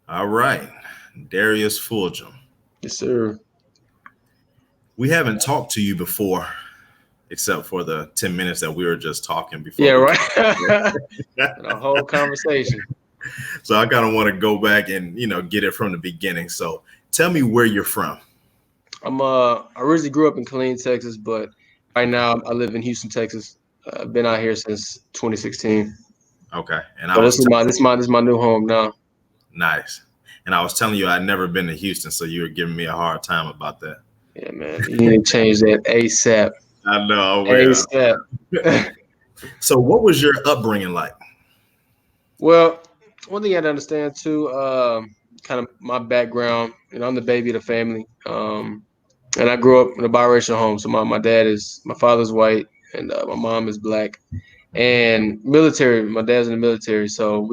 All right, Darius Fulghum. Yes, sir. We haven't talked to you before, except for the 10 minutes that we were just talking before Yeah, we right. came. The whole conversation. So I kind of want to go back and get it from the beginning. So tell me where you're from. I originally grew up in Killeen, Texas, but right Okay. now I live in Houston, Texas. I've been out here since 2016. Okay. And I So was this is my new home now. nice. And I was telling you I'd never been to Houston, so you were giving me a hard time about that. Yeah, man. You need to change that ASAP. I know. I will. ASAP. So what was your upbringing like? Well, one thing you have to understand too, kind of my background. I'm the baby of the family, and I grew up in a biracial home. So my father's white, and my mom is black. And military, my dad's in the military. So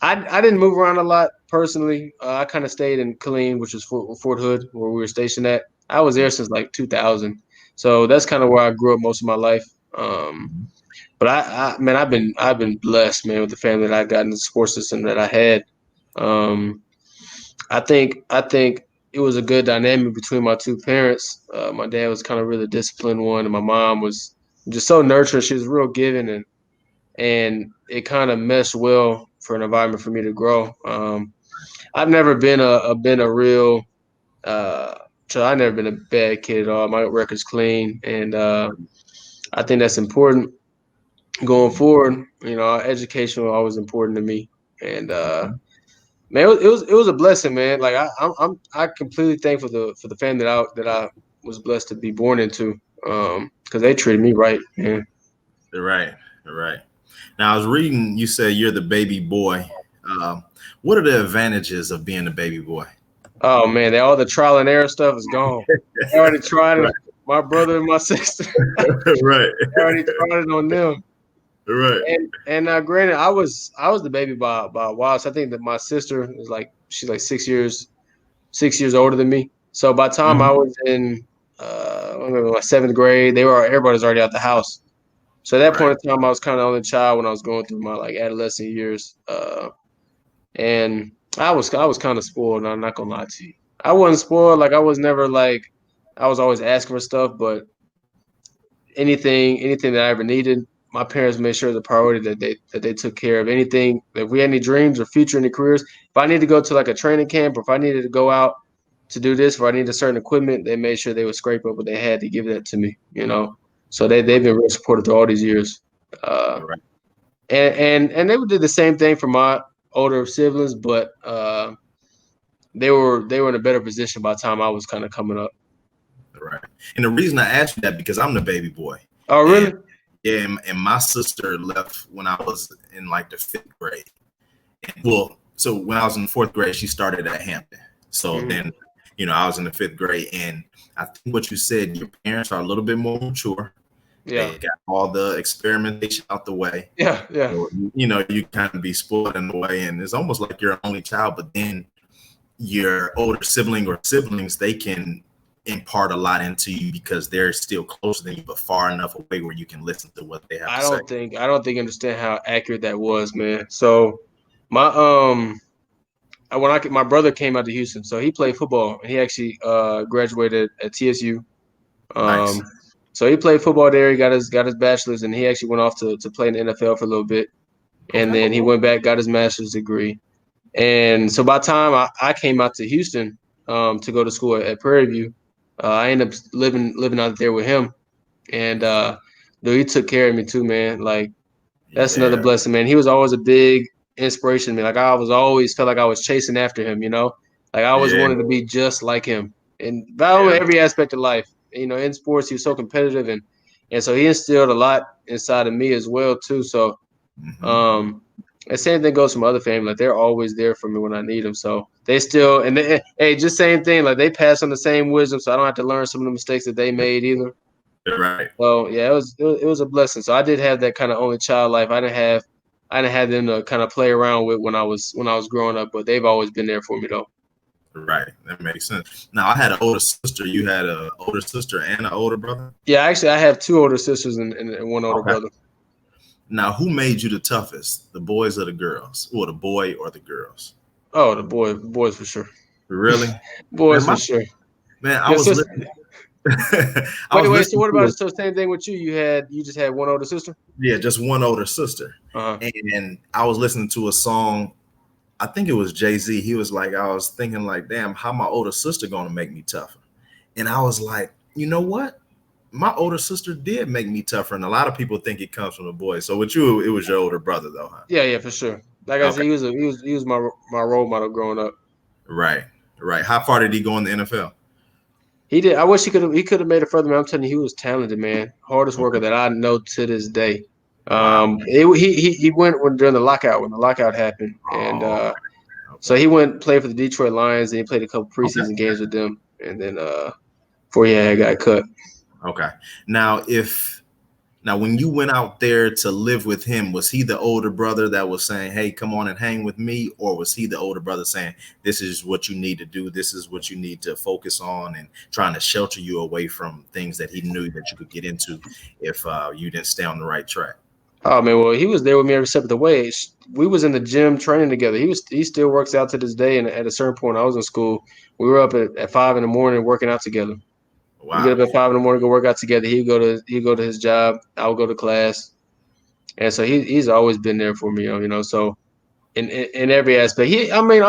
I didn't move around a lot personally. I kind of stayed in Killeen, which is Fort Hood, where we were stationed at. I was there since like 2000, so that's kind of where I grew up most of my life. But man, I've been blessed, man, with the family that I got in the support system that I had. Um, I think it was a good dynamic between my two parents. My dad was kind of really disciplined one, and my mom was just so nurturing. She was real giving, and it kind of meshed well for an environment for me to grow. I've never been a real so I've never been a bad kid at all. My record's clean, and I think that's important going forward. Education was always important to me, and man, it was a blessing, man. Like I completely thankful for the family that I was blessed to be born into, because they treated me right, man. Right. Right. Now I was reading. You said you're the baby boy. Um, what are the advantages of being a baby boy? Oh man, all the trial and error stuff is gone. I already tried it. My brother and my sister, I Right. already tried it on them. Right. And granted, I was the baby by a while. So I think that my sister is like she's like 6 years older than me. So by the time I Mhm. was in I remember my seventh grade, everybody was already out the house. So at that Right. point in time, I was kind of the only child when I was going through my like adolescent years. And I was kind of spoiled. And I'm not gonna lie to you. I wasn't spoiled. Like I was never like I was always asking for stuff, but anything that I ever needed, my parents made sure the priority that they took care of anything. If we had any dreams or future any careers, if I needed to go to like a training camp, or if I needed to go out to do this, or I needed a certain equipment, they made sure they would scrape up what they had to give that to me. So they've been real supportive through all these years. Uh, Right. and they would do the same thing for my older siblings, but they were in a better position by the time I was kind of coming up. Right. And the reason I asked you that because I'm the baby boy, Oh, and really? yeah, and my sister left when I was in like the fifth grade. And, well, so when I was in the fourth grade, she started at Hampton. So Hmm. then, I was in the fifth grade, and I think what you said, your parents are a little bit more mature. Yeah, They got all the experimentation out the way. yeah, yeah. So, you kind of be spoiled in a way, and it's almost like you're an only child, but then your older sibling or siblings, they can impart a lot into you because they're still closer than you, but far enough away where you can listen to what they have I to say. don't think I don't think you understand how accurate that was, man. So my my brother came out to Houston, so he played football and he actually graduated at TSU. Nice. Um, so he played football there. He got his bachelor's, and he actually went off to play in the NFL for a little bit, and Okay. then he went back, got his master's degree. And so by the time I came out to Houston to go to school at Prairie View, I ended up living out there with him, and dude, he took care of me too, man. Like that's another Yeah. blessing, man. He was always a big inspiration to me. Like I was always felt like I was chasing after him. Like I always Yeah. wanted to be just like him. And not only Yeah. every aspect of life. In sports he was so competitive, and so he instilled a lot inside of me as well too. So Hmm. um the same thing goes from other family. Like they're always there for me when I need them. So they still hey, just same thing. Like they pass on the same wisdom, so I don't have to learn some of the mistakes that they made either. Right. So yeah, it was a blessing. So I did have that kind of only child life. I didn't have them to kind of play around with when I was growing up, but they've always been there for me though. Right. That makes sense. Now, I had an older sister. You had an older sister and an older brother. Yeah, actually, I have two older sisters and one older Okay. brother. Now, who made you the toughest? The boys or the girls? Or the boy or the girls? Oh, the boys for sure. Really? Man, Boys for sure. I Your was sister. listening. I was Wait. So listening what to about so same thing with you? You just had one older sister? just one older sister, Uh-huh. and I was listening to a song. I think it was Jay-Z. He was like, I was thinking like, damn, how my older sister gonna make me tougher? And I was like, you know what? My older sister did make me tougher, and a lot of people think it comes from the boy. So with you, it was your older brother, though, huh? Yeah, for sure. Like I said, Okay, he was my role model growing up. right, right. How far did he go in the NFL? He did. I wish he could have made it further, man. I'm telling you, he was talented, man. Hardest worker Okay. that I know to this day. Wow. He went during the lockout when the lockout happened, and Oh, so okay. he went played for the Detroit Lions, and he played a couple Okay. preseason games with them, and then before he had got cut. Okay. Now, when you went out there to live with him, was he the older brother that was saying, "Hey, come on and hang with me," or was he the older brother saying, "This is what you need to do. This is what you need to focus on," and trying to shelter you away from things that he knew that you could get into if you didn't stay on the right track? Oh man, well he was there with me every step of the way. We was in the gym training together. He still works out to this day, and at a certain point, I was in school. We were up at 5 in the morning working out together. We get Wow. up at 5 in the morning, go work out together. He'd go to his job. I would go to class, and so he's always been there for me. So in every aspect, I mean,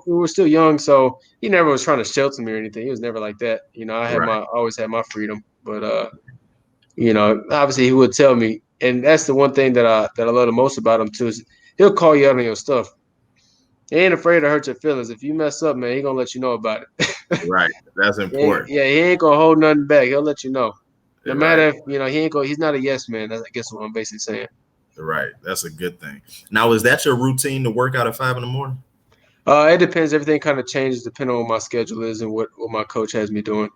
we were still young, so he never was trying to shelter me or anything. He was never like that. Right. I always had my freedom, but obviously he would tell me, and that's the one thing that I love the most about him too is he'll call you out on your stuff. He ain't afraid to hurt your feelings. If you mess up, man, he gonna let you know about it. Right. That's important. He ain't gonna hold nothing back. He'll let you know. No Right. matter if he ain't he's not a yes man. That's I guess what I'm basically saying. Right. That's a good thing. Now, is that your routine to work out at 5 in the morning? It depends. Everything kind of changes depending on what my schedule is and what my coach has me doing.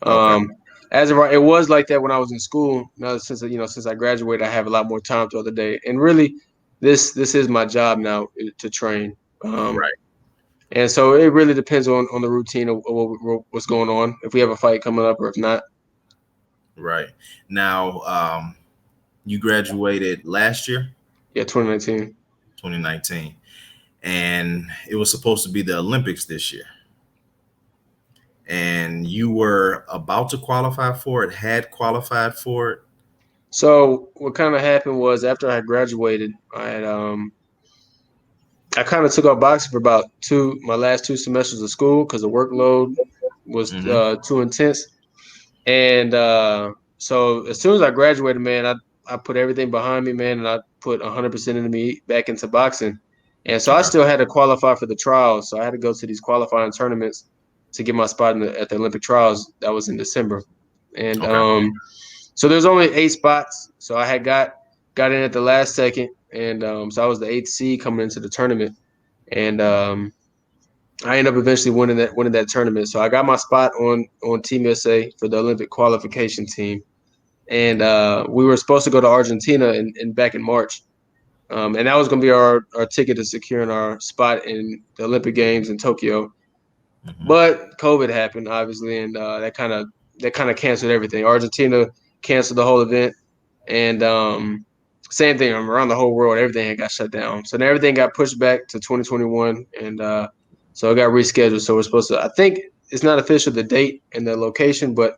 Okay. Um, as of right, it was like that when I was in school. Now since I graduated, I have a lot more time throughout the day. And really, this is my job now to train. Um, Right. and so it really depends on the routine of what's going on. If we have a fight coming up or if not. Right. Now, you graduated last year, Yeah, 2019. 2019, and it was supposed to be the Olympics this year. And you were about to qualify for it, had qualified for it. So what kind of happened was after I graduated, I kind of took up boxing for about my last 2 semesters of school because the workload was Hmm. too intense. And so as soon as I graduated, man, I put everything behind me, man, and I put 100% of me back into boxing. And so I Okay. still had to qualify for the trials. So I had to go to these qualifying tournaments to get my spot at the Olympic trials. That was in December. And Okay. so there's only 8 spots. So I had got in at the last second. And so I was the eighth seed coming into the tournament. And I ended up eventually winning that tournament. So I got my spot on Team USA for the Olympic qualification team, and we were supposed to go to Argentina in back in March, and that was going to be our ticket to securing our spot in the Olympic Games in Tokyo. Hmm. But COVID happened, obviously, and that kind of canceled everything. Argentina canceled the whole event, and same thing around the whole world. Everything had got shut down, so then everything got pushed back to 2021, and so it got rescheduled. So we're supposed to. I think it's not official the date and the location, but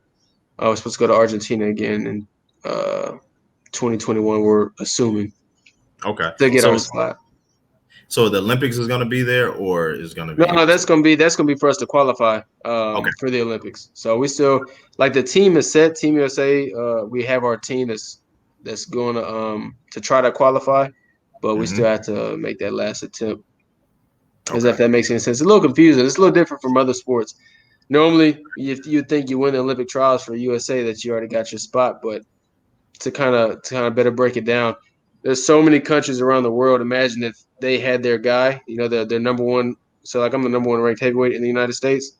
we're supposed to go to Argentina again in 2021. We're assuming Okay. to get our So, spot. so the Olympics is going to be there, or is going to No, be? no, that's gonna be for us to qualify Okay. for the Olympics. So we still like the team is set. Team USA, we have our team that's going to try to qualify, but we Hmm. still have to make that last attempt. As if Okay. that makes any sense. It's a little confusing. It's a little different from other sports. Normally, if you think you win the Olympic trials for USA, that you already got your spot, but to kind of better break it down, there's so many countries around the world. Imagine if they had their guy, their number one. So like I'm the number one ranked heavyweight in the United States.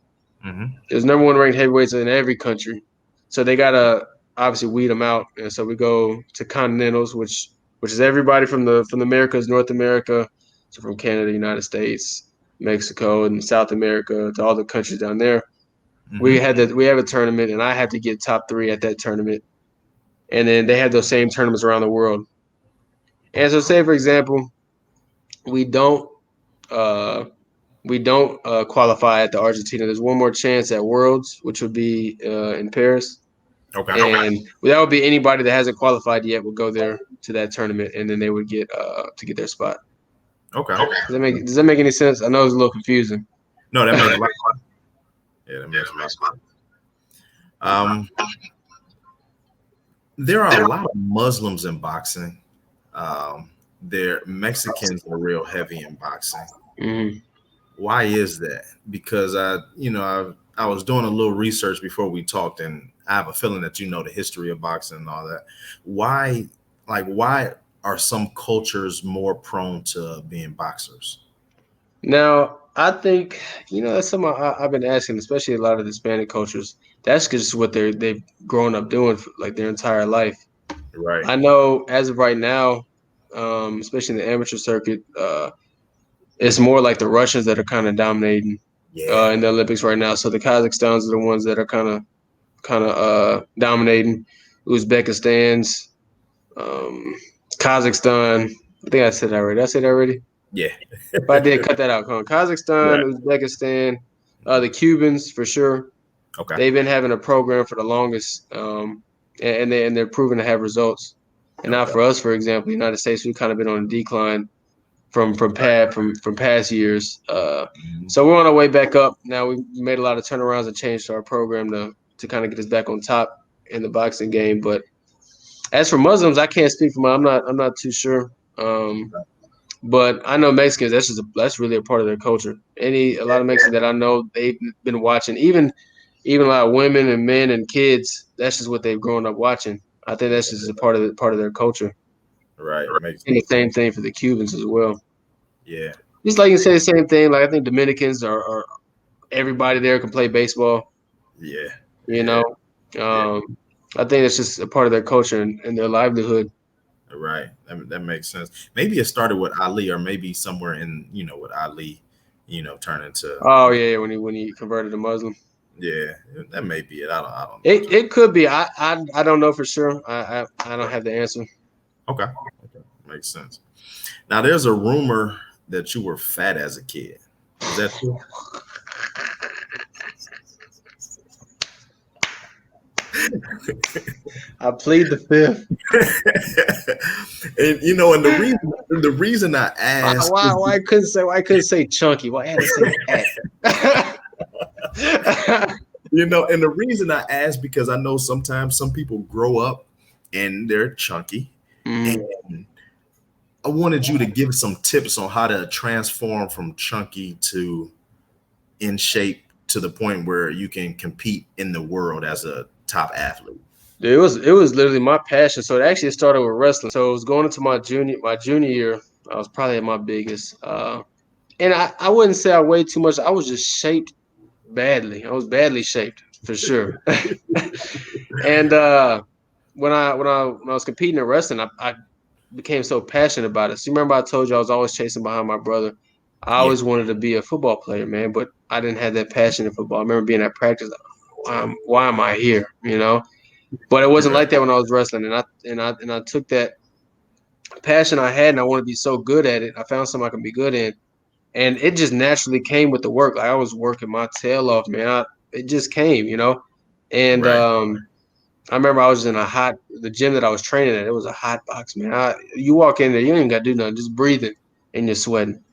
Hmm. There's number one ranked heavyweights in every country. So they gotta obviously weed them out. And so we go to continentals, which is everybody from the Americas, North America, so from Canada, United States, Mexico, and South America to all the countries down there. We Hmm. had that we have a tournament, and I had to get top three at that tournament. And then they had those same tournaments around the world. And so, say for example, we don't. we don't qualify at the Argentina. There's one more chance at Worlds, which would be in Paris. Okay. And that would be anybody that hasn't qualified yet would go there to that tournament, and then they would get to get their spot. Okay. Does that make any sense? I know it's a little confusing. No, that makes a lot of sense. Yeah, that makes a lot of sense. There are a lot of Muslims in boxing. Mexicans are real heavy in boxing. Mm-hmm. Why is that? Because I was doing a little research before we talked, and I have a feeling that you know the history of boxing and all that. Why are some cultures more prone to being boxers? Now, I think that's something I've been asking, especially a lot of Hispanic cultures. That's just what they've grown up doing for, like, their entire life. Right. I know as of right now, especially in the amateur circuit, it's more like the Russians that are kind of dominating in the Olympics right now. So the Kazakhstans are the ones that are kind of dominating. Uzbekistan's, Kazakhstan. I think I said that already. Did I say that already? Yeah. If I did, cut that out. Kazakhstan, right. Uzbekistan, the Cubans for sure. Okay. They've been having a program for the longest, and they're proving to have results. And now for us, for example, the United States, we've kind of been on a decline from past years. So we're on our way back up. Now we made a lot of turnarounds and changed our program to kind of get us back on top in the boxing game. But as for Muslims, I can't speak for them. I'm not too sure. But I know Mexicans. That's really a part of their culture. A lot of Mexicans that I know, they've been watching. Even a lot of women and men and kids. That's just what they've grown up watching. I think that's just a part of their culture. Right. And the same thing for the Cubans as well. Yeah. Just like you say, the same thing. Like I think Dominicans are everybody there can play baseball. Yeah. You know, I think it's just a part of their culture and their livelihood. Right. That makes sense. Maybe it started with Ali, or maybe somewhere in with Ali, turn into. Oh yeah, when he converted to Muslim. Yeah, that may be it. I don't know. It could be. I don't know for sure. I don't have the answer. Okay. Makes sense. Now there's a rumor that you were fat as a kid. Is that true? I plead the fifth. And the reason I asked why I couldn't say chunky. Why I had to say fat? And the reason I asked, because I know sometimes some people grow up and they're chunky. And I wanted you to give some tips on how to transform from chunky to in shape to the point where you can compete in the world as a top athlete. It was literally my passion. So it actually started with wrestling. So it was going into my junior year. I was probably at my biggest. And I wouldn't say I weighed too much. I was just shaped badly. I was badly shaped for sure. And when I was competing in wrestling, I became so passionate about it. So you remember I told you I was always chasing behind my brother. I always wanted to be a football player, man, but I didn't have that passion in football. I remember being at practice, why am I here? But it wasn't like that when I was wrestling, and I took that passion I had, and I want to be so good at it. I found something I can be good in, and it just naturally came with the work. Like I was working my tail off, man. It just came, And I remember I was in the gym that I was training at. It was a hot box, man. You walk in there, you ain't got to do nothing, just breathing, and you're sweating.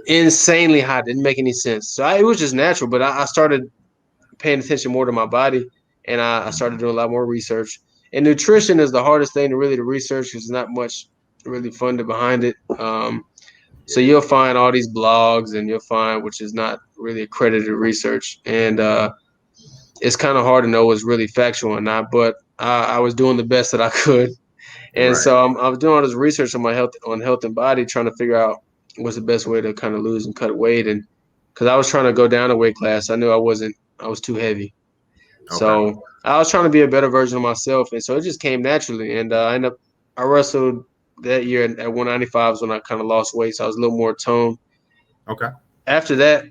Insanely hot. Didn't make any sense. So it was just natural. But I started paying attention more to my body, and I started doing a lot more research. And nutrition is the hardest thing to research because there's not much really funded behind it. So you'll find all these blogs, and you'll find which is not really accredited research, and it's kind of hard to know what's really factual or not. But I was doing the best that I could, and so I was doing all this research on my health and body, trying to figure out what's the best way to kind of lose and cut weight, and because I was trying to go down a weight class, I knew I was too heavy. Okay. So I was trying to be a better version of myself, and so it just came naturally. And I wrestled that year at 195 is when I kind of lost weight, so I was a little more toned. Okay. After that,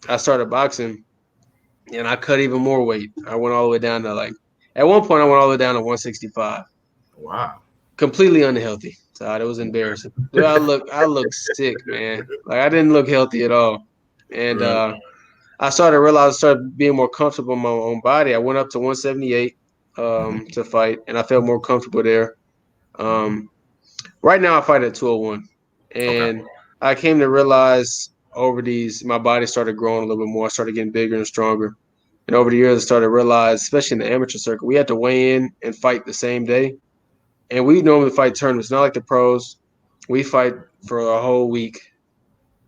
I started boxing, and I cut even more weight. I went all the way down to at one point I went all the way down to 165. Wow. Completely unhealthy. So it was embarrassing. Dude, I look sick, man. Like I didn't look healthy at all. And Right. I started being more comfortable in my own body. I went up to 178 to fight, and I felt more comfortable there. Um, right now, I fight at 201, Okay. and I came to realize my body started growing a little bit more. I started getting bigger and stronger. And over the years, I started to realize, especially in the amateur circuit, we had to weigh in and fight the same day. And we normally fight tournaments, not like the pros. We fight for a whole week.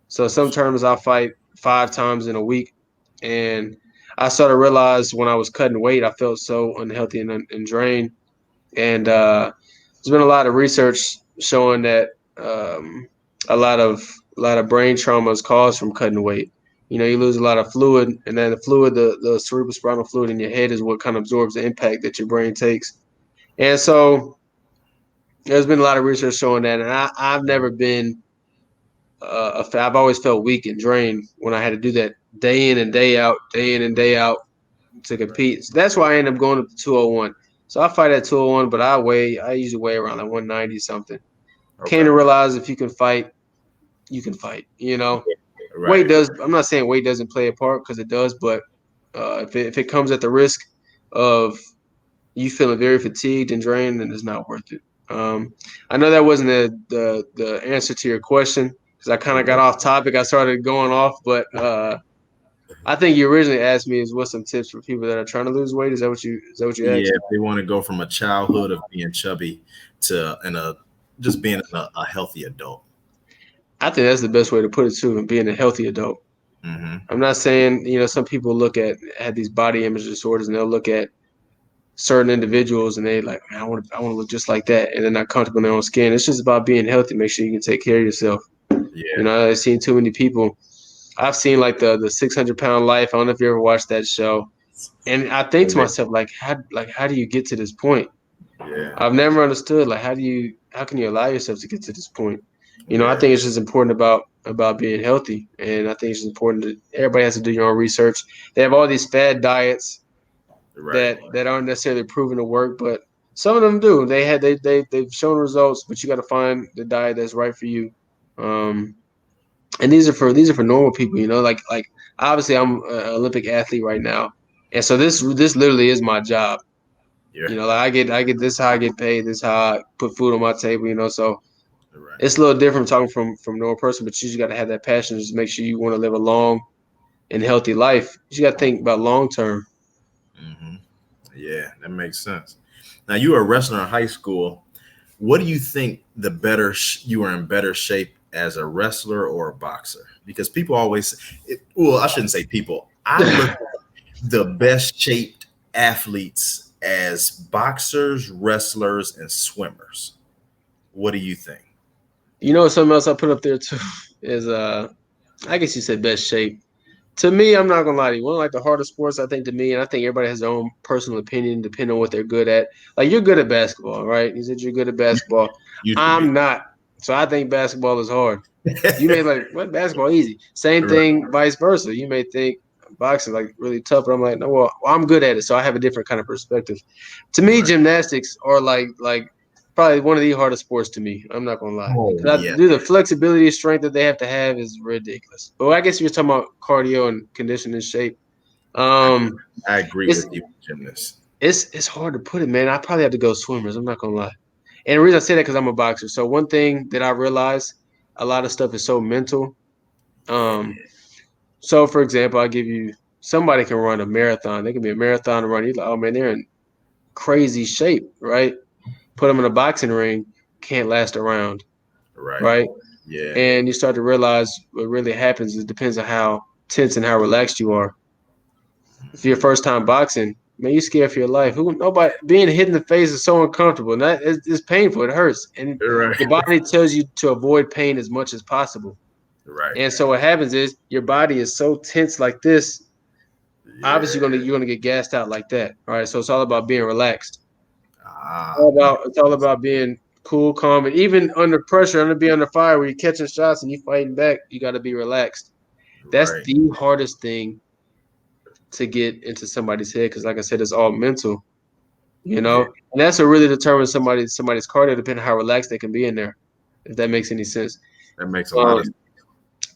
So some tournaments I fight 5 times in a week. And I started to realize when I was cutting weight, I felt so unhealthy and drained. And there's been a lot of research showing that a lot of brain trauma is caused from cutting weight. You know, you lose a lot of fluid, and then the fluid, the cerebrospinal fluid in your head, is what kind of absorbs the impact that your brain takes. And so there's been a lot of research showing that, and I've never been I've always felt weak and drained when I had to do that day in and day out, to compete. So that's why I ended up going up to 201. So I fight at 201, but I usually weigh around like 190 something. Came Okay. to realize if you can fight, you can fight. You know, weight Right. does. I'm not saying weight doesn't play a part, because it does, but if it comes at the risk of you feeling very fatigued and drained, then it's not worth it. I know that wasn't the answer to your question, because I kind of got off topic. I started going off, but I think you originally asked me is what's some tips for people that are trying to lose weight. Is that what you Yeah, asked? if they want to go from a childhood of being chubby to just being a healthy adult. I think that's the best way to put it too, and being a healthy adult. Hmm. I'm not saying, some people at these body image disorders, and they'll look at certain individuals and they like, man, I want to look just like that, and they're not comfortable in their own skin. It's just about being healthy. Make sure you can take care of yourself. Yeah. I've seen too many people. I've seen like the 600-pound life. I don't know if you ever watched that show. And I think to myself, how do you get to this point? Yeah. I've never understood, like, how can you allow yourself to get to this point? I Yeah. think it's just important about being healthy, and I think it's just important that everybody has to do your own research. They have all these fad diets Right. that aren't necessarily proven to work, but some of them do. They've shown results, but you got to find the diet that's right for you. Um, and these are for normal people, like obviously I'm an Olympic athlete right now, and so this literally is my job. Yeah. Like I get this, how I get paid, this how I put food on my table. So Right. it's a little different talking from normal person, but you just got to have that passion. Just make sure you want to live a long and healthy life. You got to think about long term. Hmm. Yeah, that makes sense. Now, you were a wrestler in high school. What do you think you were in better shape as a wrestler or a boxer? Because people always, well, I shouldn't say people. I look at the best shaped athletes as boxers, wrestlers, and swimmers. What do you think? Something else I put up there too is I guess you said best shape. To me, I'm not gonna lie to you. One of like the hardest sports, I think, to me, and I think everybody has their own personal opinion depending on what they're good at. Like you're good at basketball, right? You said you're good at basketball. Used to be. I'm not. So I think basketball is hard. You may like what basketball easy. Same Right. thing, vice versa. You may think boxing like really tough, but I'm like, no, well, I'm good at it, so I have a different kind of perspective. To me, Right. gymnastics are like probably one of the hardest sports to me. I'm not gonna lie. Oh, 'Cause yeah. the flexibility and strength that they have to have is ridiculous. But I guess you're talking about cardio and conditioning shape. I, Um, I agree it's with you, gymnast. it's hard to put it, man. I probably have to go swimmers. I'm not gonna lie. And the reason I say that because I'm a boxer. So one thing that I realized, a lot of stuff is so mental. Yeah. Um, so for example, I give you somebody can run a marathon. They can be a marathon runner. You're like, oh man, they're in crazy shape, right? Put them in a boxing ring, can't last a round, Right. right? Yeah. And you start to realize what really happens is it depends on how tense and how relaxed you are. If you're first time boxing, man, you're scared for your life. Who nobody being hit in the face is so uncomfortable. And that is it's painful. It hurts. And Right. your body tells you to avoid pain as much as possible. Right. And so what happens is your body is so tense like this. Obviously, Yeah. you're gonna get gassed out like that. All right. So it's all about being relaxed. Ah, It's all about being cool, calm, and even under pressure, under fire, where you're catching shots and you fighting back, you got to be relaxed. That's right. the hardest thing to get into somebody's head because, like I said, it's all mental. Yeah. And that's what really determines somebody's cardio, depending on how relaxed they can be in there. If that makes any sense. That makes a lot Um, of sense.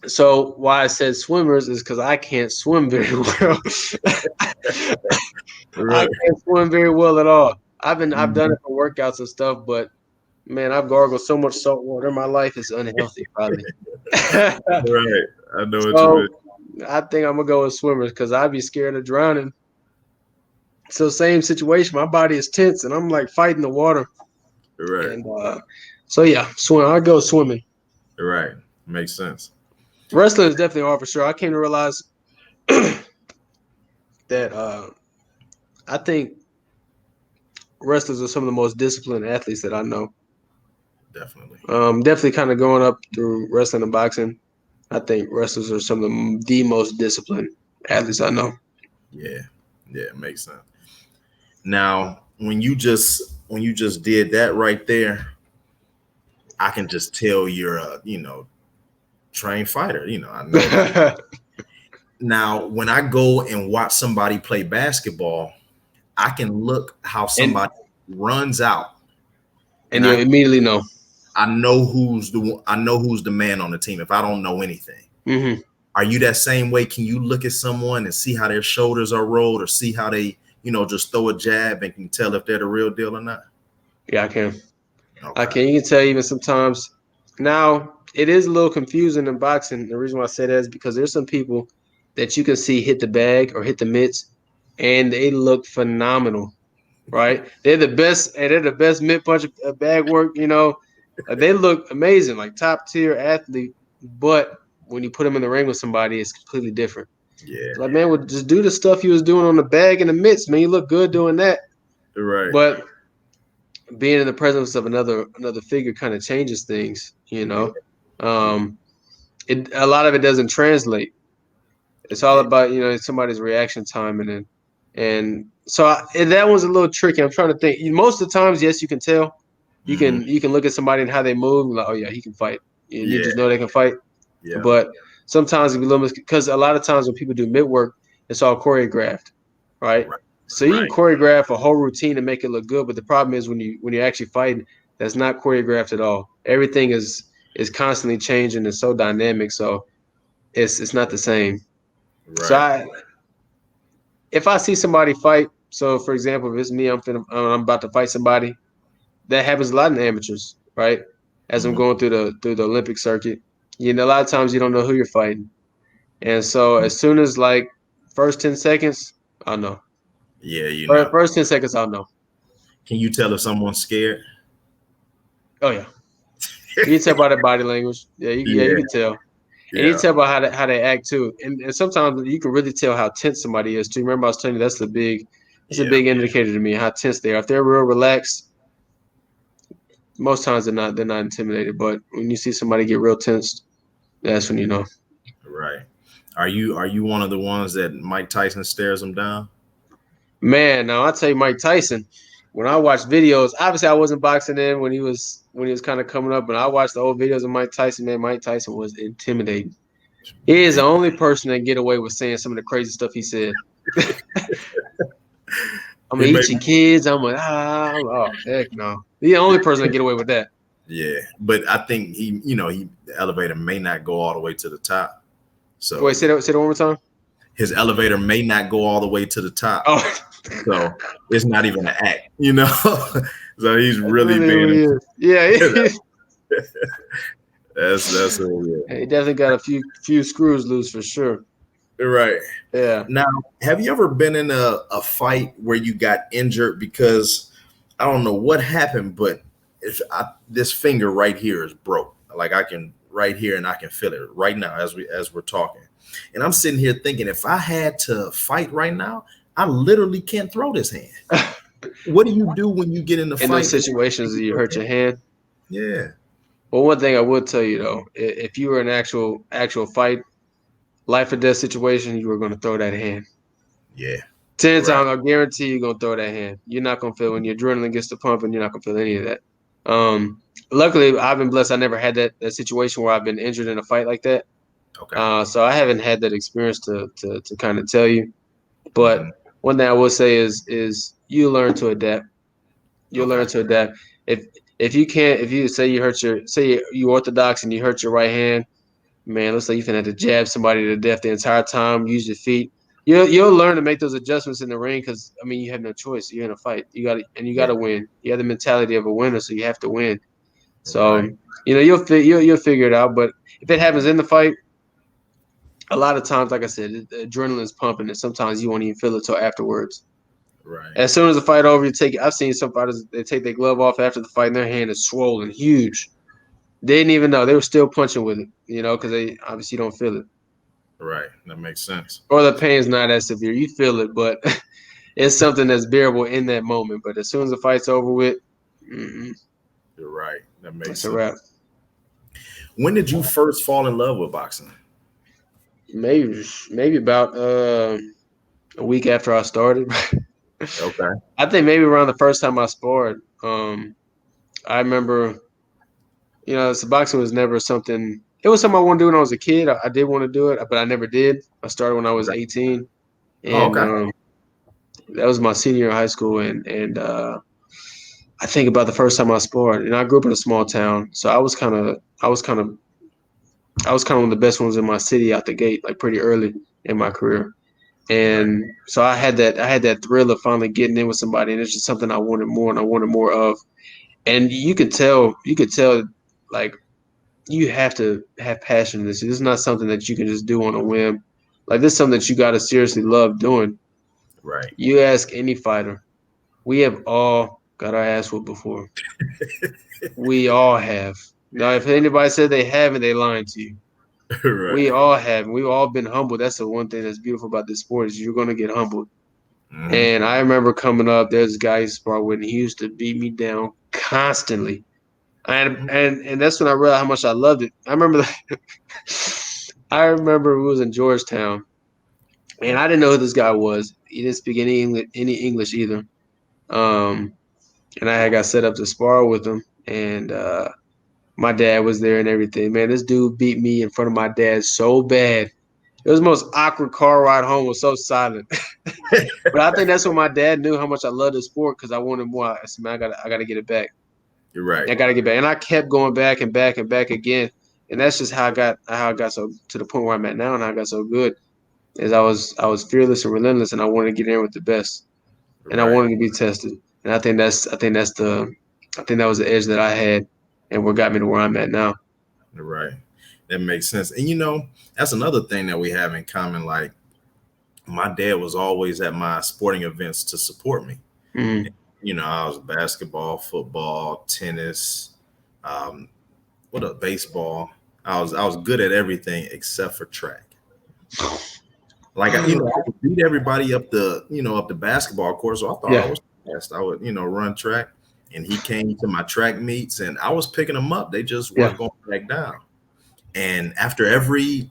So why I said swimmers is because I can't swim very well. I Right. can't swim very well at all. I've done Mhm. it for workouts and stuff, but man, I've gargled so much salt water. My life is unhealthy, probably. Right. I know what you mean. So I think I'm gonna go with swimmers because I'd be scared of drowning. So same situation. My body is tense, and I'm like fighting the water. Right. And so yeah, swim. I go swimming. Right. Makes sense. Wrestling is definitely hard for sure. I came to realize that I think wrestlers are some of the most disciplined athletes that I know. Definitely. Definitely kind of growing up through wrestling and boxing. I think wrestlers are some of the most disciplined athletes I know. Yeah. Yeah. It makes sense. Now, when you just did that right there, I can just tell you're a trained fighter. I know that. Now, when I go and watch somebody play basketball, I can look how and somebody runs out, and and you I immediately know. I know who's the man on the team if I don't know anything. Hmm. Are you that same way? Can you look at someone and see how their shoulders are rolled, or see how they just throw a jab and can tell if they're the real deal or not? Yeah, I can. I Okay. can. You can tell even sometimes. Now it is a little confusing in boxing. The reason why I say that is because there's some people that you can see hit the bag or hit the mitts, and they look phenomenal. Right? They're the best, and they're the best mid punch bag work. They look amazing, like top tier athlete. But when you put them in the ring with somebody, it's completely different. Yeah. Like man, would just do the stuff he was doing on the bag and the mitts. Man, you look good doing that. Right. But being in the presence of another figure kind of changes things. Yeah. Yeah. Um, a lot of it doesn't translate. It's all Yeah. about somebody's reaction time and so and that one's a little tricky. I'm trying to think. Most of the times, yes, you can tell. Hmm. You can look at somebody and how they move. Like, oh yeah, he can fight, and you Yeah. just know they can fight. Yeah. But sometimes it be a little because a lot of times when people do mid work, it's all choreographed, right? Right. So you can Right. choreograph a whole routine and make it look good, but the problem is when you're actually fighting, that's not choreographed at all. Everything is constantly changing and so dynamic, so it's not the same. So Right. if I see somebody fight, so for example, if it's me, I'm about to fight somebody. That happens a lot in amateurs, right? As I'm Mhm. going through the Olympic circuit, a lot of times you don't know who you're fighting, and so as soon as like first 10 seconds, I'll know. Yeah. First 10 seconds, I'll know. Can you tell if someone's scared? Oh yeah, you can tell by their body language. You Yeah. can tell, and you can Yeah. tell by how they act too. And sometimes you can really tell how tense somebody is too. Remember, I was telling you that's a Yeah. big indicator to me how tense they are. If they're real relaxed, most times they're not intimidated. But when you see somebody get real tense, that's when you know. Right. Are you one of the ones that Mike Tyson stares him down? Man, now I tell you, Mike Tyson. When I watched videos, obviously I wasn't boxing in when he was kind of coming up, but I watched the old videos of Mike Tyson. Man, Mike Tyson was intimidating. He is the Man, only person that get away with saying some of the crazy stuff he said. I'm he gonna made eat your kids. Oh heck no. He's the only person that get away with that. yeah, but I think the elevator may not go all the way to the top. Wait, So say that one more time. his elevator may not go all the way to the top. Oh, So it's not even an act. So he's that's really really who being he is. Yeah, that's who he is. he definitely got a few screws loose for sure. Right. Yeah. Now, have you ever been in a fight where you got injured because I don't know what happened, but this finger right here is broke. Like I can right here and I can feel it right now as we're talking. And I'm sitting here thinking if I had to fight right now, I literally can't throw this hand. What do you do when you get in the In those fight? situations, you hurt your hand. Yeah. Well, one thing I would tell you though, if you were in actual fight, life or death situation, you were going to throw that hand. Yeah. 10 times, Right. I guarantee you're gonna throw that hand. You're not gonna feel when your adrenaline gets to pumping. You're not gonna feel any of that. Luckily, I've been blessed. I never had that situation where I've been injured in a fight like that. Okay. So I haven't had that experience to kind of tell you. But Hmm. one thing I will say is you learn to adapt. You'll Okay. learn to adapt. If if you say you hurt your say you orthodox and you hurt your right hand, Man, looks like you finna have to jab somebody to death the entire time. Use your feet. You'll learn to make those adjustments in the ring because I mean you have no choice. You're in a fight. You got Yeah. to win. You have the mentality of a winner, so you have to win. So Right. you'll figure it out. But if it happens in the fight, a lot of times, like I said, the adrenaline's pumping, and sometimes you won't even feel it till afterwards. Right. As soon as the fight over, you take. I've seen some fighters they take their glove off after the fight, and their hand is swollen, huge. They didn't even know they were still punching with it, because they obviously don't feel it, Right. That makes sense. or the pain's not as severe. You feel it, but it's something that's bearable in that moment. But as soon as the fight's over with, You're right. That makes it's a sense. wrap. When did you first fall in love with boxing? Maybe about a week after I started. Okay. I think maybe around the first time I sparred. I remember, so boxing was never something. It was something I wanted to do when I was a kid. I did want to do it, but I never did. I started when I was Okay. 18, Oh, and okay. that was my senior year of high school. And I think about the first time I sparred. And I grew up in a small town, so I was kind of one of the best ones in my city out the gate, like pretty early in my career. Right. And so I had that thrill of finally getting in with somebody, and it's just something I wanted more and I wanted more of. And you could tell, like you have to have passion in this. This is not something that you can just do on a whim. Like this is something that you got to seriously love doing. Right. You ask any fighter, we have all got our ass whooped before. We all have. Now, if anybody said they haven't, they lying to you. We Right. all have. We've all been humbled. That's the one thing that's beautiful about this sport is you're gonna get humbled. Hmm. And I remember coming up, there's a guy who sparred with, and he used to beat me down constantly. And that's when I realized how much I loved it. I remember we was in Georgetown, and I didn't know who this guy was. He didn't speak any English either. Um, and I had got set up to spar with him, and my dad was there and everything. Man, this dude beat me in front of my dad so bad. It was the most awkward car ride home. It was so silent. But I think that's when my dad knew how much I loved the sport because I wanted more. I said, man, I gotta get it back. You're right. I gotta get back. And I kept going back and back and back again. And that's just how I got so to the point where I'm at now and how I got so good. Is I was fearless and relentless and I wanted to get in with the best. And I Right. wanted to be tested. And I think that was the edge that I had and what got me to where I'm at now. Right. That makes sense. And that's another thing that we have in common. Like my dad was always at my sporting events to support me. Mm. I was basketball, football, tennis, um, baseball. I was good at everything except for track. Like I would beat everybody up the basketball court. So I thought I Yeah. was fast. I would run track, and he came to my track meets, and I was picking them up. They just Yeah. weren't going back down. And after every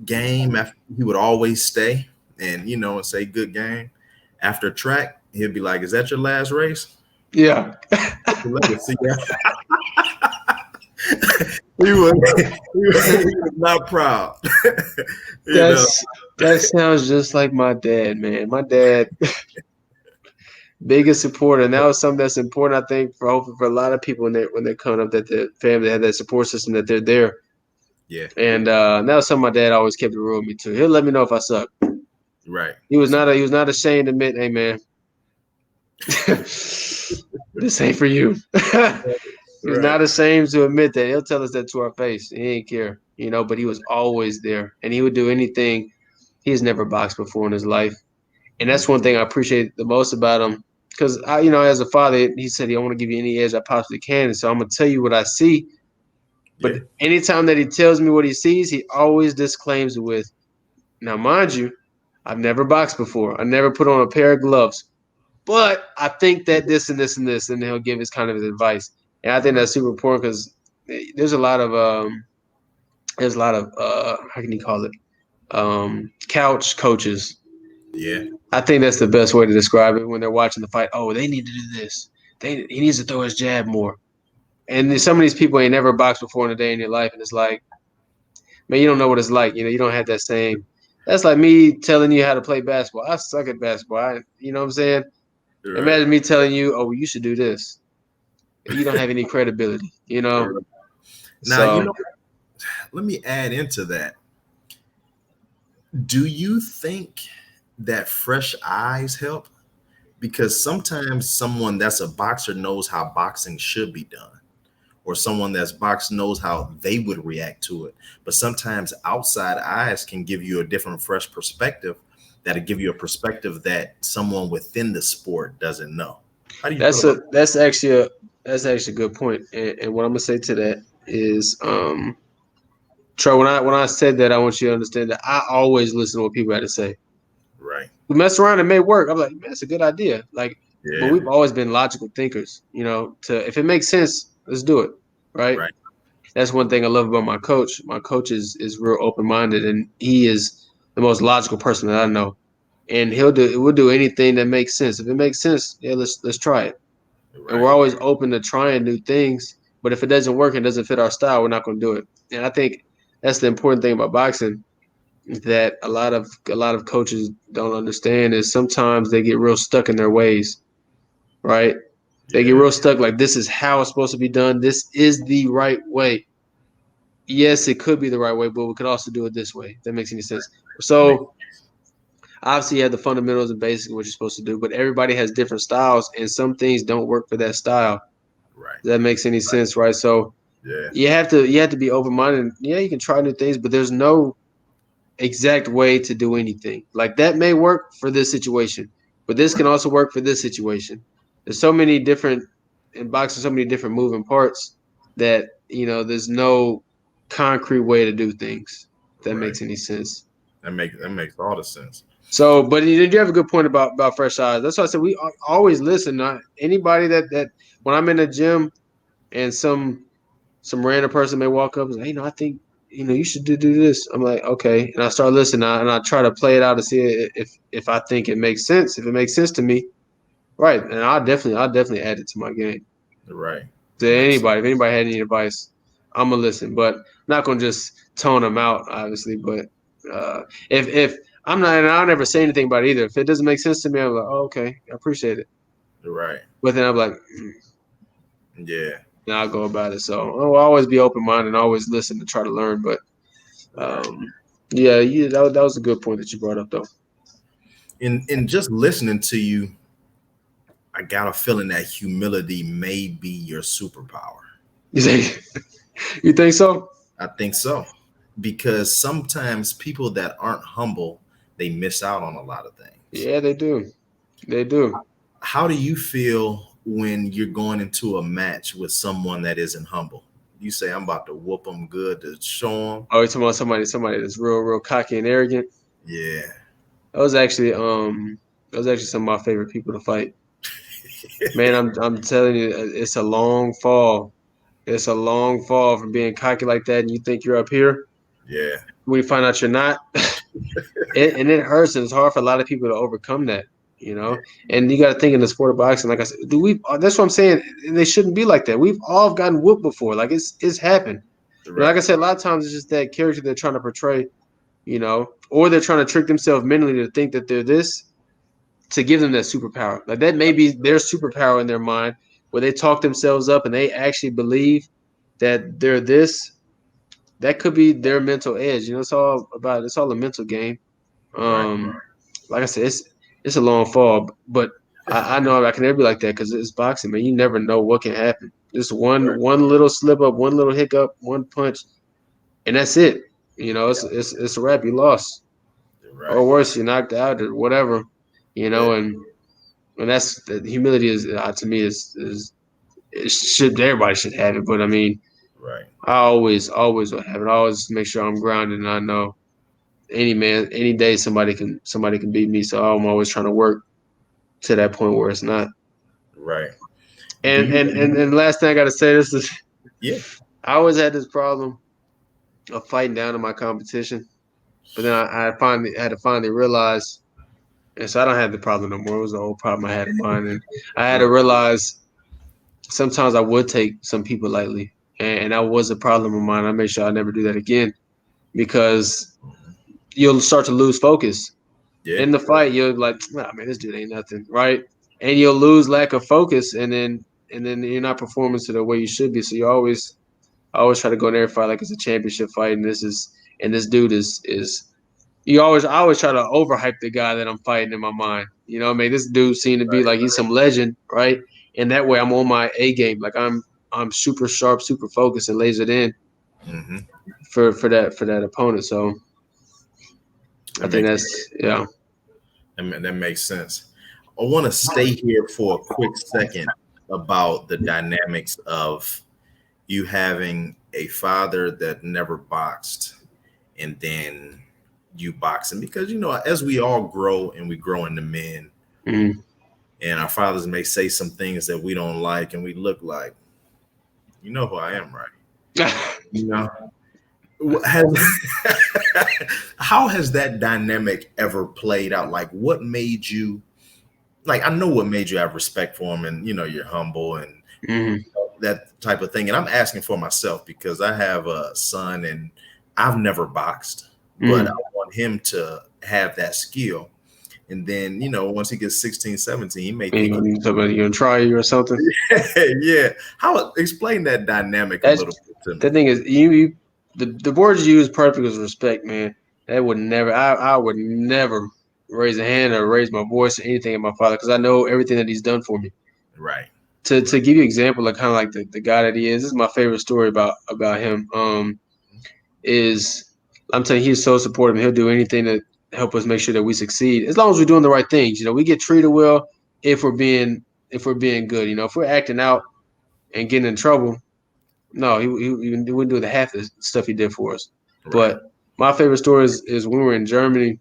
game, he would always stay and say good game. After track, he'd be like, "Is that your last race?" Yeah. See, he was not proud. you know. That's that sounds just like my dad, man. My dad, biggest supporter, and that was something that's important, I think, for hopefully for a lot of people when they're coming up, that the family had that support system, that they're there. Yeah, And that was something my dad always kept it real with me too. He'll let me know if I suck. right. He was not ashamed to admit, hey man, this ain't for you. He was Right. not ashamed to admit that. He'll tell us that to our face. He ain't care, but he was always there. And he would do anything. He's never boxed before in his life. And that's Mhm. one thing I appreciate the most about him. Because as a father, he said, I want to give you any edge I possibly can. And so I'm gonna tell you what I see. But Yeah. anytime that he tells me what he sees, he always disclaims it with, now mind you, I've never boxed before. I never put on a pair of gloves. But I think that this and this and this, and he'll give his kind of his advice. And I think Right. that's super important because there's a lot of how can you call it, couch coaches. Yeah. I think that's the best way to describe it when they're watching the fight. Oh, they need to do this. He needs to throw his jab more. And then some of these people ain't never boxed before in a day in your life, and it's like, man, you don't know what it's like. You don't have that same. That's like me telling you how to play basketball. I suck at basketball. You know what I'm saying? Right. Imagine me telling you, oh, well, you should do this. You don't have any credibility. Right. Now, So let me add into that. Do you think that fresh eyes help? Because sometimes someone that's a boxer knows how boxing should be done, or someone that's boxed knows how they would react to it. But sometimes outside eyes can give you a different, fresh perspective that'll give you a perspective that someone within the sport doesn't know. How do you feel about That's actually a good point. And what I'm gonna say to that is, Trey, when I said that, I want you to understand that I always listen to what people had to say. that? Right. We mess around and may work. I'm like, man, that's a good idea. Like, but Yeah. we've always been logical thinkers. You know, to if it makes sense, let's do it. Right. Right. That's one thing I love about my coach. My coach is real open minded, and he is the most logical person that I know. And we'll do anything that makes sense. If it makes sense, yeah, let's try it. And we're Right. always open to trying new things. But if it doesn't work and doesn't fit our style, we're not going to do it. And I think that's the important thing about boxing that a lot of coaches don't understand is sometimes they get real stuck in their ways, right? They get Yeah. real stuck like this is how it's supposed to be done. This is the right way. Yes, it could be the right way, but we could also do it this way. If that makes any sense. So obviously you have the fundamentals and basics of what you're supposed to do, but everybody has different styles and some things don't work for that style. Right. If that makes any sense, right? So Yeah. you have to be open minded. Yeah, you can try new things, but there's no exact way to do anything. Like that may work for this situation, but this Right. can also work for this situation. There's so many different in boxing, so many different moving parts that there's no concrete way to do things. If that Right. makes any sense. That makes all the sense. So, but you do have a good point about fresh eyes. That's why I said we always listen. Not anybody that when I'm in the gym and some random person may walk up and say, hey, I think you should do this. I'm like, okay, and I start listening and I try to play it out to see if I think it makes sense. If it makes sense to me, right? And I'll definitely add it to my game. Right. To That makes anybody, if anybody had any advice, I'm gonna listen, but I'm not gonna just tone them out, obviously. But if I'm not, and I'll never say anything about it either. If it doesn't make sense to me, I'm like, oh, okay, I appreciate it. right. But then I'm like, Yeah. and I'll go about it. So I'll always be open minded and always listen to try to learn. But Right. yeah, that was a good point that you brought up, though. In just listening to you, I got a feeling that humility may be your superpower. You think you think so? I think so. Because sometimes people that aren't humble, they miss out on a lot of things. Yeah, they do. They do. How do you feel when you're going into a match with someone that isn't humble? You say, I'm about to whoop them good to show them. Oh, you're talking about somebody that's real cocky and arrogant. Yeah. That was actually some of my favorite people to fight. Man, I'm telling you, it's a long fall. It's a long fall from being cocky like that, and you think you're up here. Yeah. When you find out you're not, it hurts, and it's hard for a lot of people to overcome that. And you got to think in the sport of boxing, like I said, that's what I'm saying. They shouldn't be like that. We've all gotten whooped before. Like it's happened. Like I Right. said, a lot of times it's just that character they're trying to portray, or they're trying to trick themselves mentally to think that they're this to give them that superpower. Like that may be their superpower in their mind where they talk themselves up and they actually believe that they're this. That could be their mental edge. It's all a mental game. Right. Like I said, it's a long fall, but I know I can never be like that because it's boxing, man. You never know what can happen. Just Right. one little slip up, one little hiccup, one punch, and that's it. It's a wrap. You lost, Right. or worse, you're knocked out, or whatever. Yeah. And that's the humility is to me is it should everybody should have it. But I mean, Right. I always will have it. I always make sure I'm grounded and I know any day somebody can beat me. So I'm always trying to work to that point where it's not. Right. Do And you? and and, and the last thing I gotta say this is Yeah. I always had this problem of fighting down in my competition. But then I finally had to finally realize and so I don't have the problem no more. It was the old problem I had in mind. And I had to realize sometimes I would take some people lightly. And that was a problem of mine. I made sure I never do that again because you'll start to lose focus. Yeah. In the fight, you're like, nah, man, this dude ain't nothing, right? And you'll lose lack of focus, and then you're not performing to the way you should be. So you always I always try to go in there and fight like it's a championship fight, and this dude is I always try to overhype the guy that I'm fighting in my mind. You know, I mean, this dude seemed to be like he's some legend, right? And that way I'm on my A game. Like I'm super sharp, super focused, and lasered in for that opponent. So I think that's that makes sense. I want to stay here for a quick second about the dynamics of you having a father that never boxed and then you boxing, because as we all grow and we grow into men, and our fathers may say some things that we don't like, and we look like, who I am, right? How has that dynamic ever played out? Like, what made you, like, I know what made you have respect for him, and you're humble and that type of thing. And I'm asking for myself because I have a son and I've never boxed, but I want him to have that skill. And then, once he gets 16, 17, he may think somebody gonna try you or something. Yeah. Explain that dynamic a little bit to me. The thing is, the words you use perfect is respect, man. That would never, I would never raise a hand or raise my voice or anything at my father, because I know everything that he's done for me. Right. To give you an example, like kind of like the guy that he is. This is my favorite story about him. Is I'm telling you, he's so supportive. He'll do anything to help us make sure that we succeed, as long as we're doing the right things. We get treated well if we're being good. If we're acting out and getting in trouble, no, he wouldn't do the half of the stuff he did for us. Right. But my favorite story is when we were in Germany.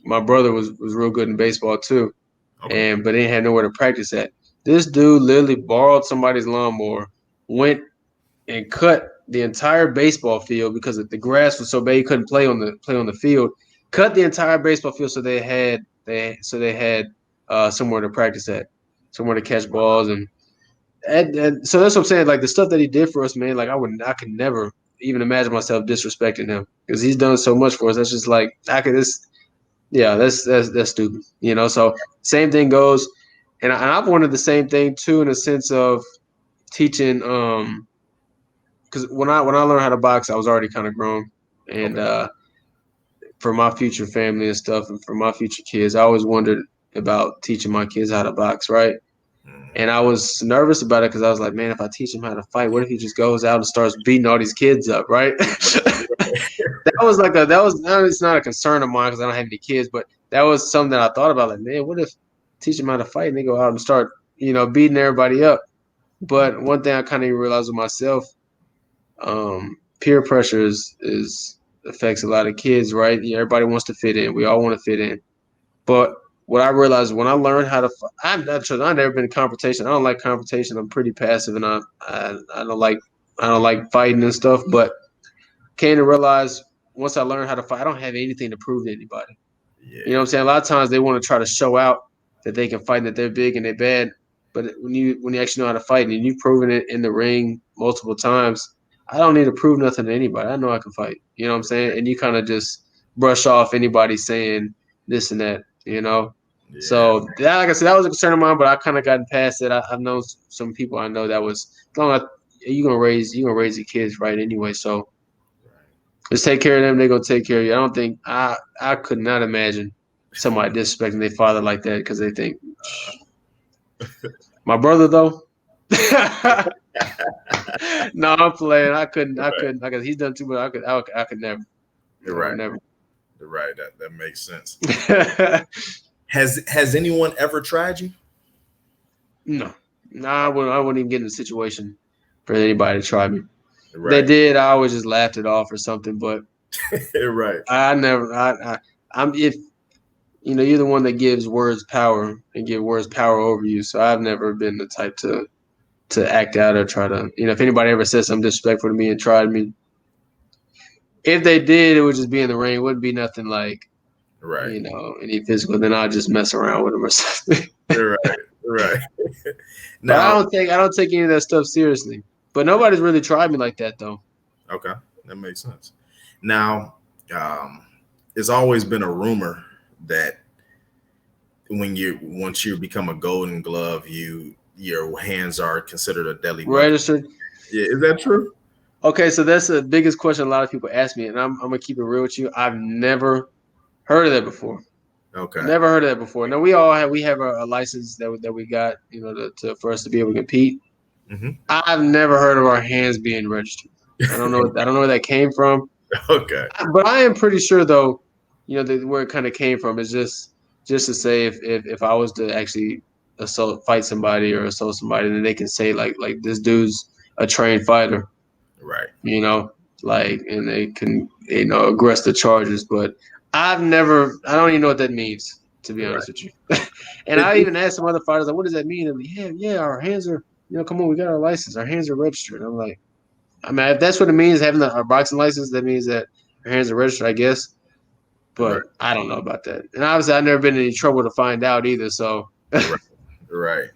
My brother was real good in baseball too, but they didn't have nowhere to practice at. This dude literally borrowed somebody's lawnmower, went and cut the entire baseball field because the grass was so bad he couldn't play on the field. Cut the entire baseball field so they had somewhere to practice at, somewhere to catch balls, and so that's what I'm saying. Like the stuff that he did for us, man. Like I could never even imagine myself disrespecting him because he's done so much for us. That's just like that's stupid, So same thing goes, and I've wanted the same thing too in a sense of teaching. Because when I learned how to box, I was already kind of grown, and for my future family and stuff, and for my future kids, I always wondered about teaching my kids how to box, right? And I was nervous about it because I was like, man, if I teach him how to fight, what if he just goes out and starts beating all these kids up, right? It's not a concern of mine because I don't have any kids, but that was something that I thought about. Like, man, what if teach them how to fight and they go out and start, beating everybody up? But one thing I kind of realized with myself, peer pressure affects a lot of kids, right? Everybody wants to fit in. We all want to fit in. But what I realized when I learned how to fight, I've never been in confrontation. I don't like confrontation. I'm pretty passive, and I don't like fighting and stuff. But came to realize once I learned how to fight, I don't have anything to prove to anybody. Yeah. You know what I'm saying? A lot of times they want to try to show out that they can fight and that they're big and they're bad. But when you actually know how to fight and you've proven it in the ring multiple times, I don't need to prove nothing to anybody. I know I can fight. You know what I'm saying? And you kind of just brush off anybody saying this and that, Yeah. So that, like I said, that was a concern of mine, but I kind of gotten past it. I've known some people I know that was you're gonna raise your kids right anyway. So just take care of them. They're gonna take care of you. I don't think I could not imagine somebody disrespecting their father like that because they think my brother though. No, I'm playing. I couldn't. Like he's done too much. I could never. You're right. Never. You're right. That makes sense. Has anyone ever tried you? No. I wouldn't even get in a situation for anybody to try me. Right. They did. I always just laughed it off or something. But right. I never. I'm if you're the one that gives words power and give words power over you. So I've never been the type to act out or try to, if anybody ever said something disrespectful to me and tried me, if they did, it would just be in the ring. It wouldn't be nothing like, any physical. Then I'll just mess around with them or something. Right. Now, but I don't take any of that stuff seriously. But nobody's really tried me like that, though. Okay, that makes sense. Now, it's always been a rumor that once you become a Golden Glove, your hands are considered a deadly weapon. Registered. Yeah, is that true? Okay, so that's the biggest question a lot of people ask me, and I'm gonna keep it real with you. I've never heard of that before. Okay. Never heard of that before. Now we have a license that we got, for us to be able to compete. Mm-hmm. I've never heard of our hands being registered. I don't know. I don't know where that came from. Okay. But I am pretty sure, though, where it kind of came from is just to say if I was to actually fight somebody or assault somebody, then they can say like this dude's a trained fighter, Right. and they can aggress the charges. But I don't even know what that means, to be Right. honest with you. And I even asked some other fighters, like, what does that mean? And like, yeah, our hands are, come on, we got our license, our hands are registered. I'm like, I mean, if that's what it means, having a boxing license, that means that your hands are registered, I guess. But Right. I don't know about that. And obviously, I've never been in any trouble to find out either. So, Right. Right.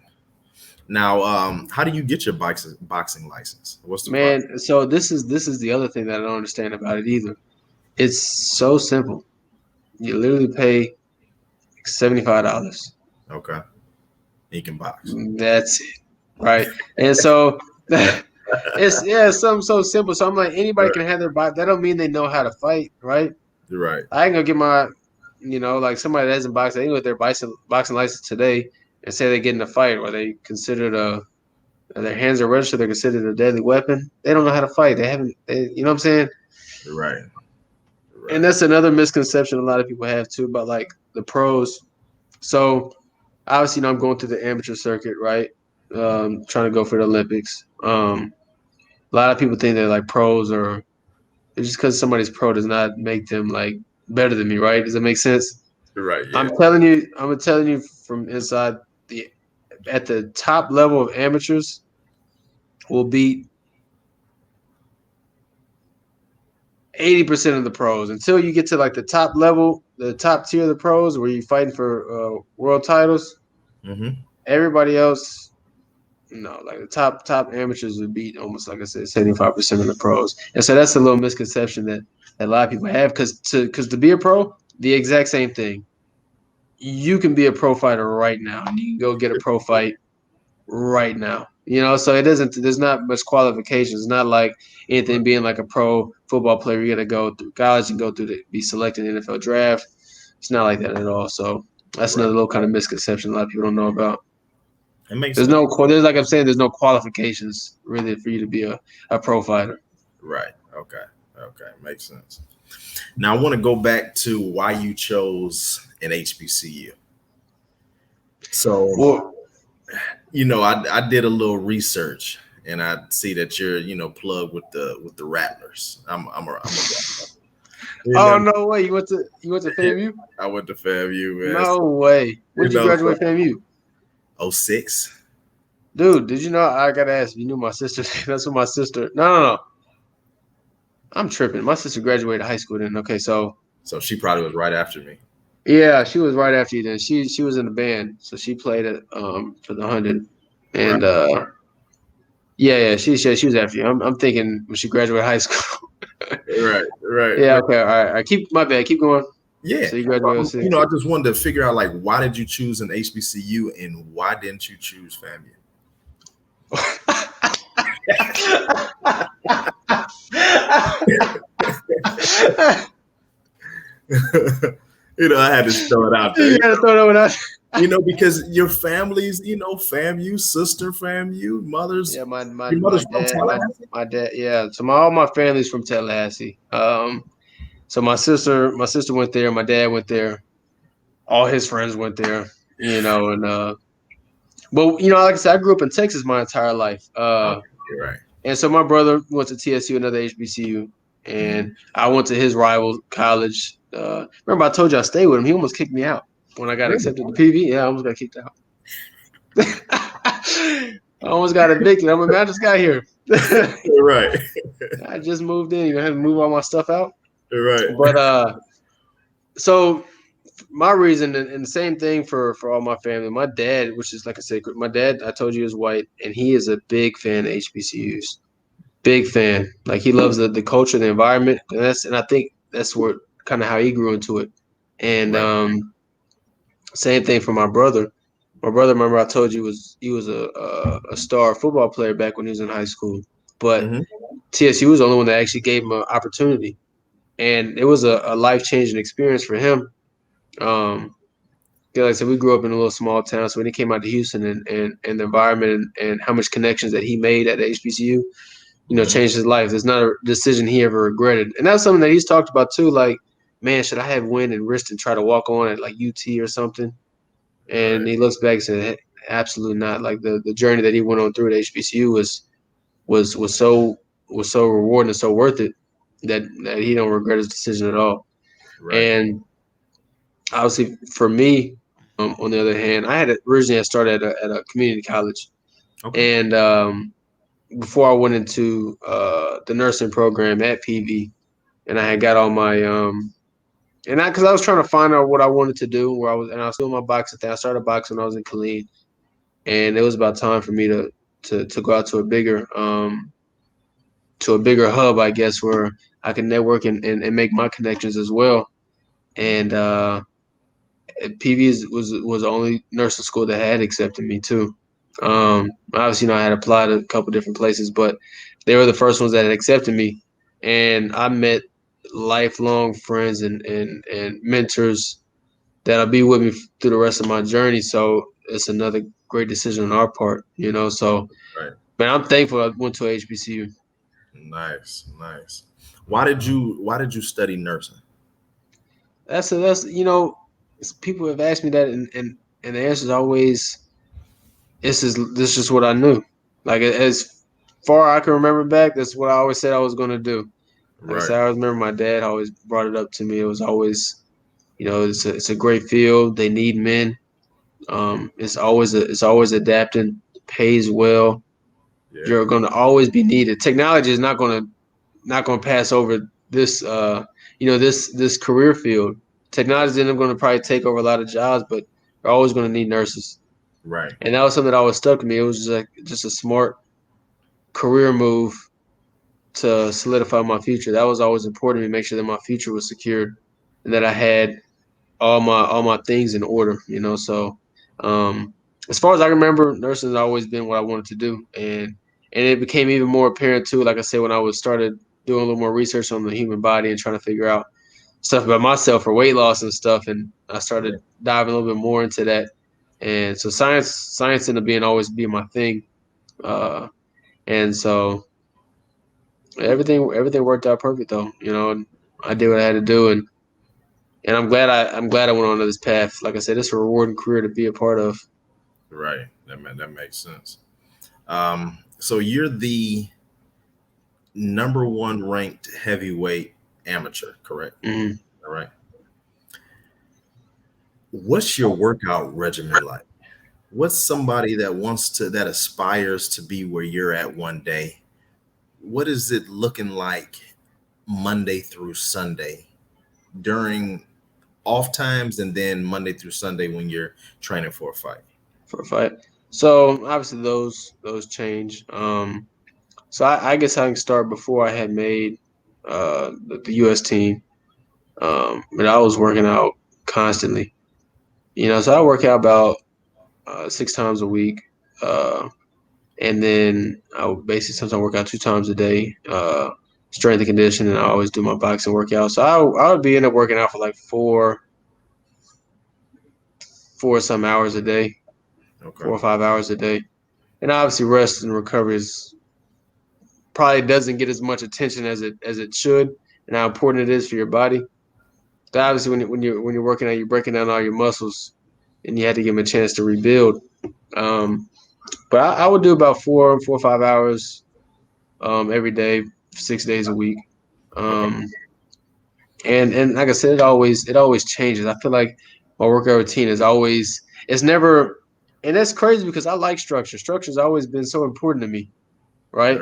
Now, how do you get your boxing license? What's the process? man, so this is the other thing that I don't understand about it either. It's so simple. You literally pay $75. Okay. You can box. That's it, right? And so it's something so simple. So I'm like, anybody Right. can have their box. That don't mean they know how to fight, right? Right. I can go get my, like somebody that hasn't boxed, they can get their boxing license today and say they get in a fight, or they considered their hands are registered, they're considered a deadly weapon. They don't know how to fight. They haven't, you know what I'm saying? Right. And Right. that's another misconception a lot of people have too about like the pros. So obviously, I'm going through the amateur circuit, right? Trying to go for the Olympics. A lot of people think they're like pros, or just because somebody's pro does not make them like better than me, right? Does that make sense? Right. Yeah. I'm telling you from inside, the at the top level of amateurs will beat 80% of the pros until you get to like the top level, the top tier of the pros, where you're fighting for world titles. Mm-hmm. Everybody else, no, like the top amateurs would beat almost, like I said, 75% of the pros. And so that's a little misconception that a lot of people have, because to be a pro, the exact same thing. You can be a pro fighter right now, and you can go get a pro fight right now. So it doesn't. There's not much qualifications. It's not like anything being like a pro football player. You got to go through college and go through to be selected in the NFL draft. It's not like that at all. So that's Right. another little kind of misconception a lot of people don't know about. It makes There's sense. no. There's like I'm saying. There's no qualifications really for you to be a pro fighter. Right. Okay. Okay. Makes sense. Now I want to go back to why you chose an HBCU. So, Well, I did a little research and I see that you're, plugged with the Rattlers. I'm a you oh know, no way! You went to FAMU? I went to FAMU, man. No way! When did you So graduate FAMU? 06. Dude, did you know? I gotta ask. You knew my sister. That's what my sister. No. I'm tripping. My sister graduated high school then. Okay, so So she probably was right after me. yeah, she was right after you then. She was in the band, so she played it for the 100. Right. And yeah, she was after you. I'm thinking when she graduated high school. Right. Right. Yeah, okay, all right. Keep my bad. Keep going. Yeah. So you graduated I 06. just wanted to figure out like why did you choose an HBCU and why didn't you choose FAMU? I had to throw it out there. You gotta throw that one out. Because your families, FAMU, sister FAMU, Yeah, your my mother's from dad, Tallahassee? my dad. Yeah, so all my family's from Tallahassee. So my sister went there. My dad went there. All his friends went there. And but like I said, I grew up in Texas my entire life. Okay, you're right. And so my brother went to TSU, another HBCU, Mhm. and I went to his rival college. Remember, I told you I stayed with him. He almost kicked me out when I got Really? accepted to PV. Yeah, I almost got kicked out. I almost got evicted. I'm like, man, I just got here. You're right. I just moved in. I had to move all my stuff out. You're right. But so my reason, and the same thing for all my family. My dad, which is like I said, my dad, I told you, is white, and he is a big fan of HBCUs. Big fan. Like he loves the culture, the environment, and I think that's where kind of how he grew into it. And Right. same thing for my brother. My brother, remember I told you, he was a star football player back when he was in high school. But Mhm. TSU was the only one that actually gave him an opportunity, and it was a life changing experience for him. Like I said, we grew up in a little small town, so when he came out to Houston and the environment and how much connections that he made at the HBCU, changed his life. There's not a decision he ever regretted, and that's something that he's talked about too. Like, man, should I have went and risked and try to walk on at like UT or something? And he looks back and said, hey, absolutely not. Like the journey that he went on through at HBCU was so rewarding and so worth it that he don't regret his decision at all. Right. And obviously, for me, on the other hand, I had originally started at a community college, and before I went into the nursing program at PV, and I had got all my because I was trying to find out what I wanted to do, and I was doing my boxing thing. I started boxing when I was in Killeen, and it was about time for me to go out to a bigger hub, I guess, where I can network and make my connections as well. And PV was the only nursing school that had accepted me too. Obviously, I had applied a couple different places, but they were the first ones that had accepted me, and I met lifelong friends and mentors that'll be with me through the rest of my journey. So it's another great decision on our part, So, man, I'm thankful I went to HBCU. Nice. Why did you study nursing? That's people have asked me that, and the answer is always this is just what I knew. Like as far I can remember back, that's what I always said I was going to do. Like I said, I always remember my dad always brought it up to me. It was always, it's a great field. They need men. It's always adapting. Pays well. Yeah. You're going to always be needed. Technology is not going to pass over this. This career field. Technology is going to probably take over a lot of jobs, but you're always going to need nurses. Right. And that was something that always stuck to me. It was just a smart career move to solidify my future. That was always important to me, make sure that my future was secured and that I had all my things in order, So as far as I remember, nursing has always been what I wanted to do. And it became even more apparent too, like I said, when I started doing a little more research on the human body and trying to figure out stuff about myself for weight loss and stuff. And I started diving a little bit more into that. And so science ended up always being my thing. And so everything worked out perfect though. I did what I had to do, and I'm glad I went on this path. Like I said, it's a rewarding career to be a part of. Right. That makes sense. So you're the number one ranked heavyweight amateur, correct? Mm-hmm. All right. What's your workout regimen like? What's somebody that aspires to be where you're at one day? What is it looking like Monday through Sunday during off times and then Monday through Sunday when you're training for a fight? So obviously those change. So I guess I can start before I had made the U.S. team. And I was working out constantly. So I work out about 6 times a week. And then I would basically sometimes work out 2 times a day, strength and conditioning. And I always do my boxing workout. So I would end up working out for like four some hours a day, 4 or 5 hours a day. And obviously rest and recovery probably doesn't get as much attention as it should, and how important it is for your body. But obviously when you're working out, you're breaking down all your muscles, and you have to give them a chance to rebuild. But I would do about 4 or 5 hours every day, 6 days a week. And like I said, it always changes. I feel like my workout routine it's never, and that's crazy because I like structure. Structure's always been so important to me, right?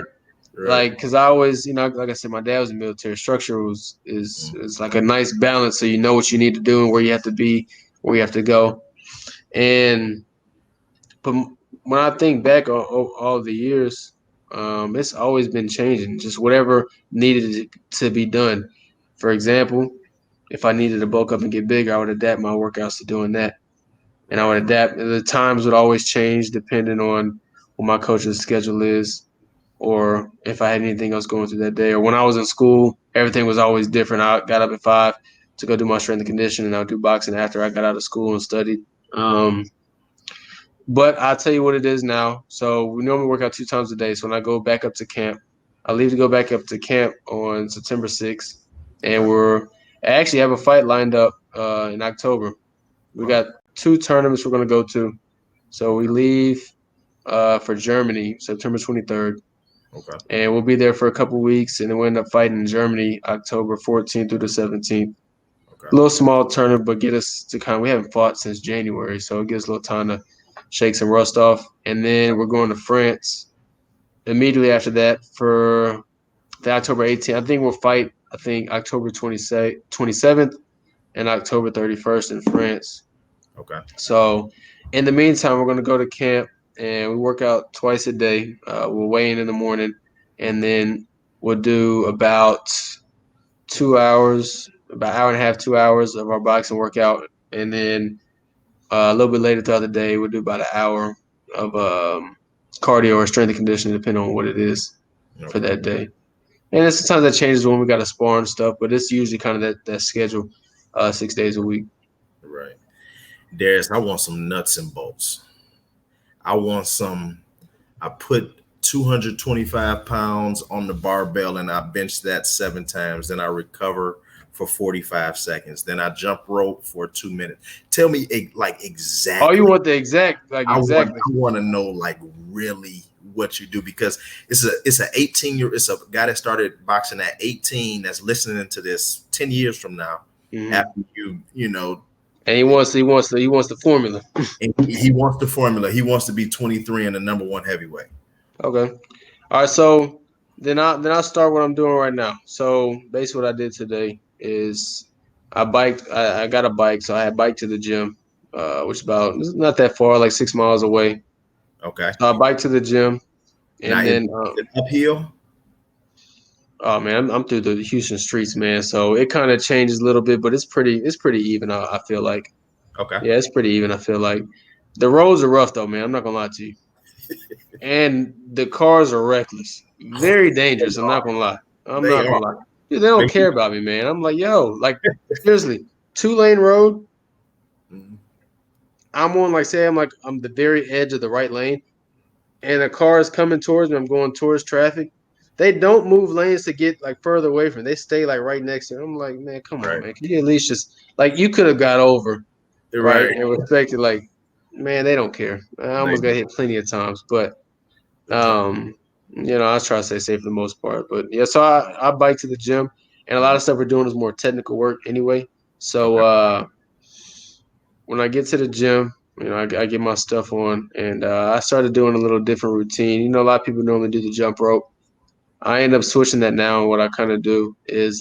Like, because I always, like I said, my dad was in the military. Structure is like a nice balance, so you know what you need to do and where you have to be, where you have to go. But when I think back on all the years, it's always been changing. Just whatever needed to be done. For example, if I needed to bulk up and get bigger, I would adapt my workouts to doing that, and I would adapt. The times would always change depending on what my coach's schedule is. or if I had anything else going through that day. Or when I was in school, everything was always different. I got up at 5 to go do my strength and conditioning, and I would do boxing after I got out of school and studied. But I'll tell you what it is now. So we normally work out 2 times a day. So when I go back up to camp, I leave to go back up to camp on September 6th, and I actually have a fight lined up in October. We got 2 tournaments we're going to go to. So we leave for Germany September 23rd. Okay. And we'll be there for a couple weeks, and then we'll end up fighting in Germany October 14th through the 17th. Okay. A little small tournament, but get us to we haven't fought since January, so it gives us a little time to shake some rust off. And then we're going to France immediately after that for the October 18th. I think we'll fight, October 27th and October 31st in France. Okay. So in the meantime, we're going to go to camp and we work out twice a day. We'll weigh in the morning, and then we'll do about 2 hours, about hour and a half, 2 hours of our boxing workout. And then a little bit later throughout the day, we'll do about an hour of cardio or strength and conditioning, depending on what it is for that day. And then sometimes that changes when we got to spar and stuff, but it's usually kind of that schedule, 6 days a week. Right. Darius, I want some nuts and bolts. I put 225 pounds on the barbell and I bench that 7 times. Then I recover for 45 seconds. Then I jump rope for 2 minutes. Tell me exactly. Oh, you want the exact, exactly. I want to know really what you do, because it's a guy that started boxing at 18 that's listening to this 10 years from now. Mm-hmm. After you know. And he wants the formula. He wants the formula. He wants to be 23 and the number 1 heavyweight. Okay. All right. So then I'll start what I'm doing right now. So basically what I did today is I biked. I got a bike, so I had biked to the gym, which is not that far, like 6 miles away. Okay. So I biked to the gym, and now then uphill. Oh man, I'm through the Houston streets, man. So it kind of changes a little bit, but it's pretty even. I feel like. Okay. Yeah, it's pretty even. I feel like the roads are rough though, man. I'm not gonna lie to you. And the cars are reckless, very dangerous. I'm not gonna lie. Dude, they don't care about me, man. I'm like, yo, seriously, 2-lane road. Mm-hmm. I'm on I'm the very edge of the right lane, and a car is coming towards me. I'm going towards traffic. They don't move lanes to get further away from it. They stay right next to it. I'm like, man, come on, man. Can you at least just you could have got over, right? And respected, man, they don't care. I almost got hit plenty of times, but I was trying to stay safe for the most part. But yeah, so I bike to the gym, and a lot of stuff we're doing is more technical work anyway. So when I get to the gym, I get my stuff on, and I started doing a little different routine. A lot of people normally do the jump rope. I end up switching that now, and what I kind of do is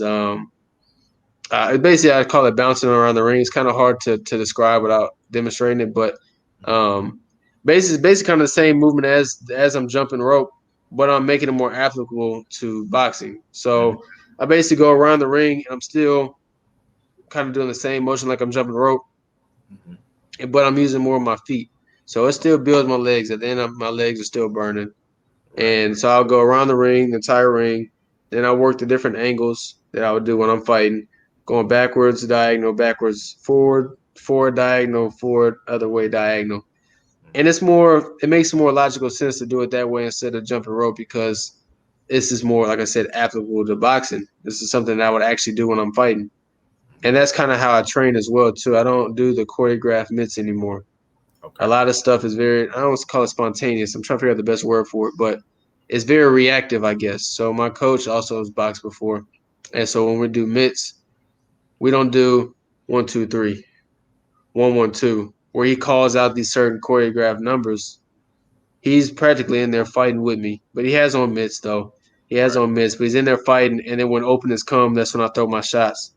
basically I call it bouncing around the ring. It's kind of hard to describe without demonstrating it, but basically kind of the same movement as I'm jumping rope, but I'm making it more applicable to boxing. So I basically go around the ring, and I'm still kind of doing the same motion like I'm jumping rope, but I'm using more of my feet. So it still builds my legs. At the end, my legs are still burning. And so I'll go around the ring, the entire ring. Then I work the different angles that I would do when I'm fighting, going backwards, diagonal, backwards, forward, diagonal, forward, other way, diagonal. And it makes more logical sense to do it that way instead of jumping rope, because this is more, like I said, applicable to boxing. This is something that I would actually do when I'm fighting. And that's kind of how I train as well, too. I don't do the choreographed mitts anymore. Okay. A lot of stuff is I don't call it spontaneous. I'm trying to figure out the best word for it, but it's very reactive, I guess. So my coach also has boxed before. And so when we do mitts, we don't do 1, 2, 3, 1, 1, 2, where he calls out these certain choreographed numbers. He's practically in there fighting with me, but he has on mitts though. He has on mitts, but he's in there fighting. And then when openings come, that's when I throw my shots.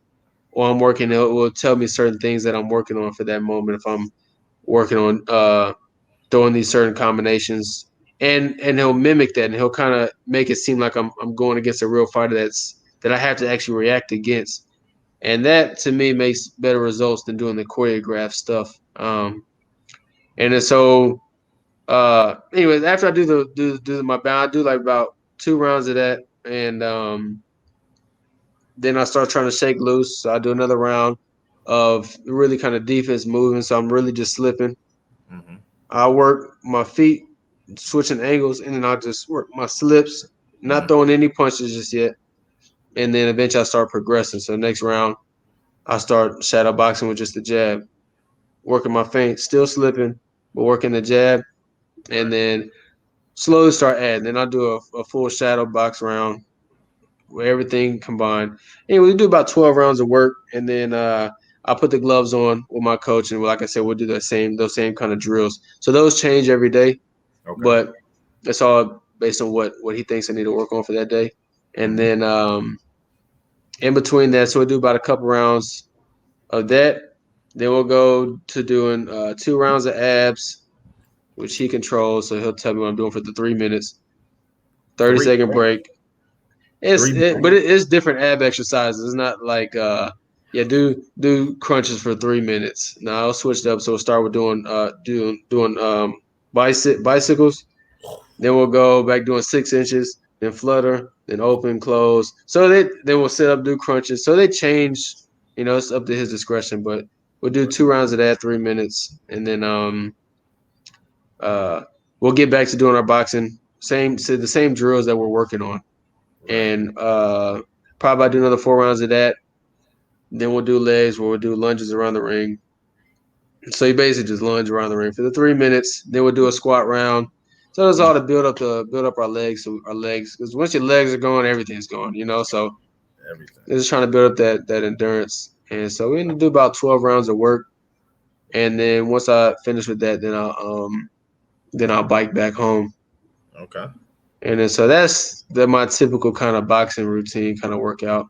Or I'm working, it will tell me certain things that I'm working on for that moment. If I'm working on throwing these certain combinations, and he'll mimic that, and he'll kind of make it seem like I'm going against a real fighter that I have to actually react against, and that to me makes better results than doing the choreographed stuff. And then so, anyways, after I do my bound, I do about 2 rounds of that, and then I start trying to shake loose. So I do another round of really kind of defense moving. So I'm really just slipping. Mm-hmm. I work my feet, switching angles, and then I just work my slips, not Mm-hmm. throwing any punches just yet. And then eventually I start progressing. So next round, I start shadow boxing with just the jab, working my feint, still slipping, but working the jab, and then slowly start adding. Then I'll do a full shadow box round with everything combined. Anyway, we do about 12 rounds of work, and then I'll put the gloves on with my coach, and like I said, we'll do those same kind of drills. So those change every day, Okay. but it's all based on what he thinks I need to work on for that day. And Mm-hmm. then in between that, so we'll do about a couple rounds of that. Then we'll go to doing 2 rounds of abs, which he controls. So he'll tell me what I'm doing for the 3 minutes, 30-second break. But it is different ab exercises. It's not like yeah, do crunches for 3 minutes. Now I'll switch it up. So we'll start with doing bicycles. Then we'll go back doing 6 inches, then flutter, then open, close. So then we'll sit up, do crunches. So they change. It's up to his discretion. But we'll do 2 rounds of that, 3 minutes, and then uh we'll get back to doing our boxing. The same drills that we're working on. Right. And probably do another 4 rounds of that. Then we'll do legs where we'll do lunges around the ring. So you basically just lunge around the ring for the 3 minutes. Then we'll do a squat round. So that's all to build up our legs. So our legs, because once your legs are going, everything's going. So Everything. they're just trying to build up that endurance. And so we're gonna do about 12 rounds of work. And then once I finish with that, then I'll bike back home. Okay. And then so that's my typical kind of boxing routine kind of workout.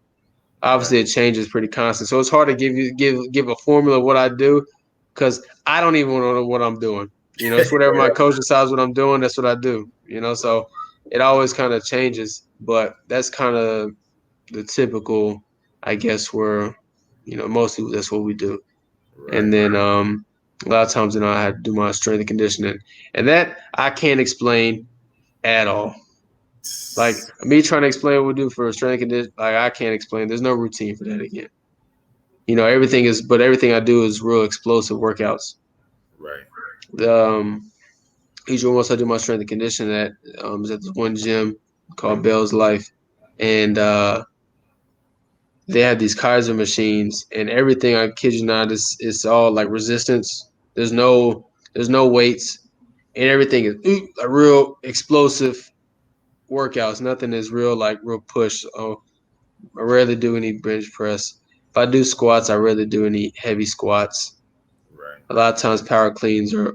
Obviously, Right. it changes pretty constant, so it's hard to give a formula of what I do because I don't even know what I'm doing. It's whatever my coach decides what I'm doing. That's what I do. So it always kind of changes, but that's kind of the typical, I guess, where mostly that's what we do. Right. And then a lot of times, I had to do my strength and conditioning, and that I can't explain at all. Like me trying to explain what we do for strength and conditioning, like I can't explain. There's no routine for that again. Everything I do is real explosive workouts. Right. Um, Usually once I do my strength and conditioning, that is at this one gym called Bell's Life, and they have these Kaiser machines, and everything. I kid you not, it's all like resistance. There's no weights, and everything is like real explosive workouts. Nothing is real push. Oh, I rarely do any bench press. If I do squats, I rarely do any heavy squats. Right. A lot of times, power cleans Yeah.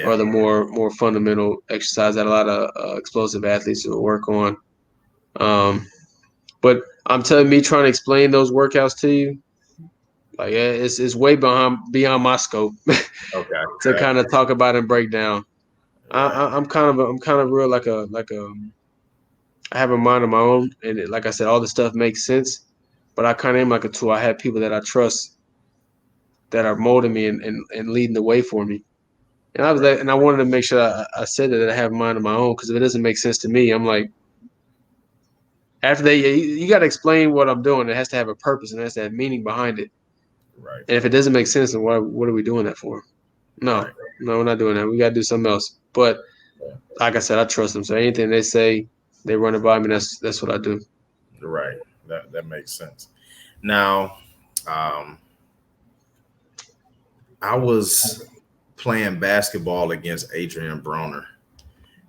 are the more fundamental exercise that a lot of explosive athletes will work on. Um, but I'm telling me trying to explain those workouts to you, like it's way beyond my scope Okay. to kind of talk about and break down. Right. I'm kind of real I have a mind of my own, and like I said, all the stuff makes sense. But I kind of am like a tool. I have people that I trust that are molding me and leading the way for me. And Right. I wanted to make sure I said that I have a mind of my own because if it doesn't make sense to me, I'm like, after you got to explain what I'm doing. It has to have a purpose and it has to have meaning behind it. Right. And if it doesn't make sense, then what are we doing that for? No, Right. no, we're not doing that. We got to do something else. But like I said, I trust them. So anything they say, they run it by me. That's what I do. Right. That makes sense. Now, um, I was playing basketball against Adrian Broner,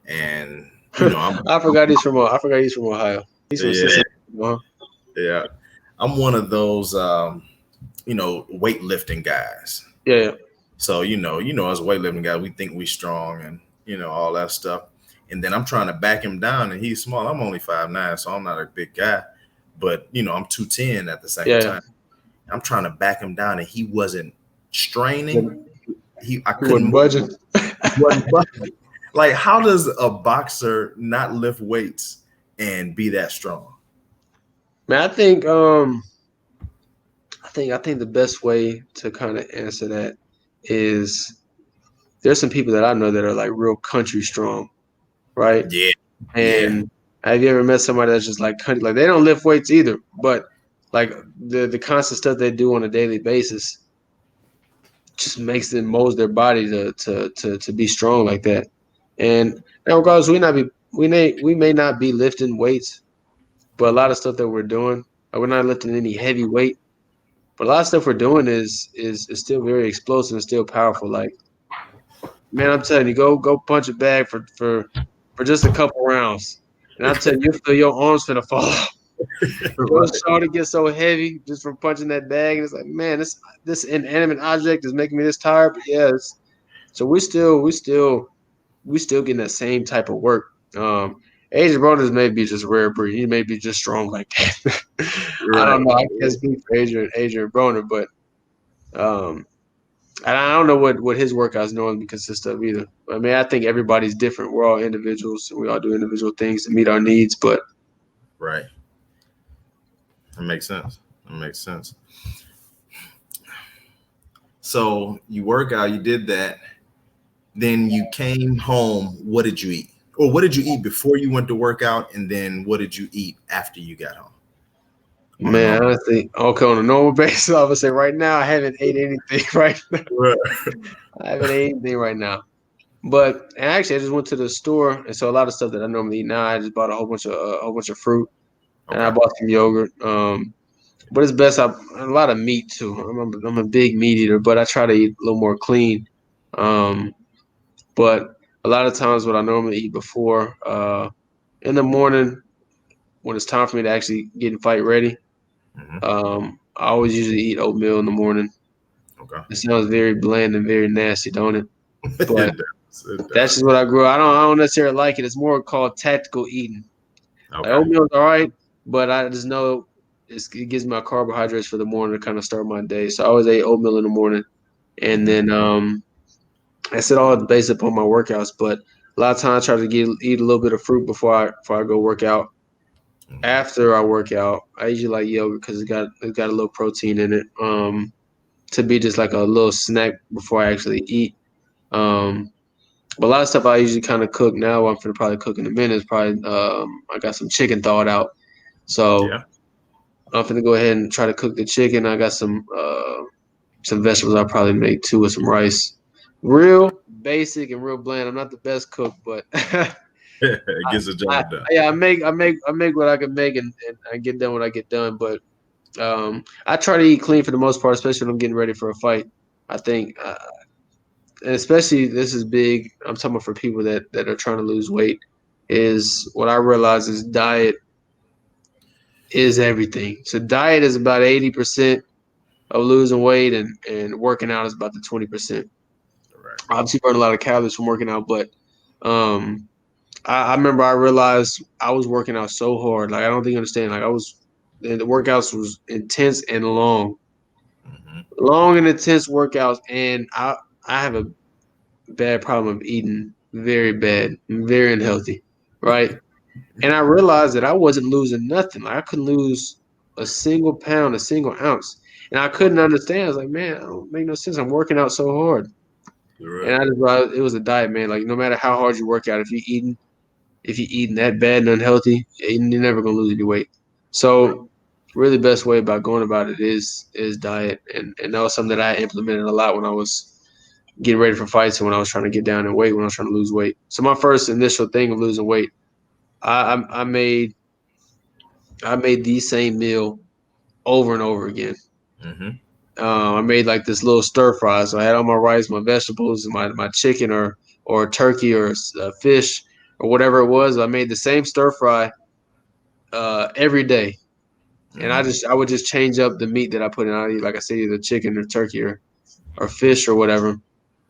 and I forgot he's from Ohio. He's from yeah, Cincinnati. Huh? yeah, I'm one of those weightlifting guys. Yeah, So as weightlifting guys, we think we strong and all that stuff. And then I'm trying to back him down, and he's small. I'm only 5'9", so I'm not a big guy, but I'm 210 at the same yeah. time. I'm trying to back him down, and he wasn't straining. I He couldn't wasn't move. budging. He wasn't budging. Like, how does a boxer not lift weights and be that strong? Man, I think the best way to kind of answer that is there's some people that I know that are like real country strong, right? Yeah, And have you ever met somebody that's just like they don't lift weights either, but like the constant stuff they do on a daily basis just makes them molds their body to be strong like that. And now regardless, we may not be lifting weights, but a lot of stuff that we're doing, like we're not lifting any heavy weight, but a lot of stuff we're doing is still very explosive and still powerful. Like, man, I'm telling you, go punch a bag for just a couple rounds. And I'm telling you, you feel your arms finna fall off. Your shoulder gets so heavy just from punching that bag, and it's like, man, this inanimate object is making me this tired. But yeah, so we still getting that same type of work. Adrian Broner may be just rare breed. He may be just strong like that. I Right. don't know. I can't speak for Adrian Broner, but and I don't know what his workouts normally consist of either. I mean, I think everybody's different. We're all individuals, and we all do individual things to meet our needs. But Right. That makes sense. That makes sense. So you work out, you did that. Then you came home. What did you eat? Or what did you eat before you went to work out? And then what did you eat after you got home? On a man, normal. honestly, okay, on a normal basis, I would say right now I haven't ate anything right now. Right. I haven't ate anything right now. But and actually, I just went to the store, and so a lot of stuff that I normally eat now, I just bought a whole bunch of fruit, and I Okay. bought some yogurt. But it's best a lot of meat too. I'm a big meat eater, but I try to eat a little more clean. Um, but a lot of times, what I normally eat before in the morning when it's time for me to actually get and fight ready, Mm-hmm. I always usually eat oatmeal in the morning. Okay. It sounds very bland and very nasty, don't it? But It does. It that's does. just what I grew up. I don't necessarily like it. It's more called tactical eating. Like Okay. oatmeal is all right, but I just know it gives me my carbohydrates for the morning to kind of start my day. So I always ate oatmeal in the morning, and Mm-hmm. then I said all based upon my workouts. But a lot of times I try to eat a little bit of fruit before I go work out. Mm-hmm. After I work out, I usually like yogurt because it's got a little protein in it. To be just like a little snack before I actually eat. Um, but a lot of stuff I usually kind of cook now. I'm gonna probably cook in a minute. Is probably I got some chicken thawed out, so Yeah. I'm gonna go ahead and try to cook the chicken. I got some vegetables I'll probably make too with some rice. Real basic and real bland. I'm not the best cook, but It gets the I job done. yeah, I make what I can make and I get done what I get done. But I try to eat clean for the most part, especially when I'm getting ready for a fight. I think, and especially this is big. I'm talking about for people that are trying to lose weight. Is what I realize is diet is everything. So diet is about 80% of losing weight, and working out is about the 20%. Right. Obviously, burn a lot of calories from working out, but um, I remember I realized I was working out so hard. Like I don't think you understand. Like and the workouts was intense and Mm-hmm. long and intense workouts, and I have a bad problem of eating very bad, very unhealthy, right? And I realized that I wasn't losing nothing. Like I couldn't lose a single pound, a single ounce, and I couldn't understand. I was like, man, it don't make no sense. I'm working out so hard, and Right. I just realized it was a diet, man. Like no matter how hard you work out, if you eating that bad and unhealthy, you're never gonna lose any weight. So really best way about going about it is diet, and that was something that I implemented a lot when I was getting ready for fights and when I was trying to get down in weight, when I was trying to lose weight. So my first initial thing of losing weight, I made the same meal over and over again. Mm-hmm. I made like this little stir fry. So I had all my rice, my vegetables, and my chicken or turkey or fish or whatever it was. I made the same stir fry every day, and Mm-hmm. I would just change up the meat that I put in. I eat, like I said, either chicken or turkey or fish or whatever.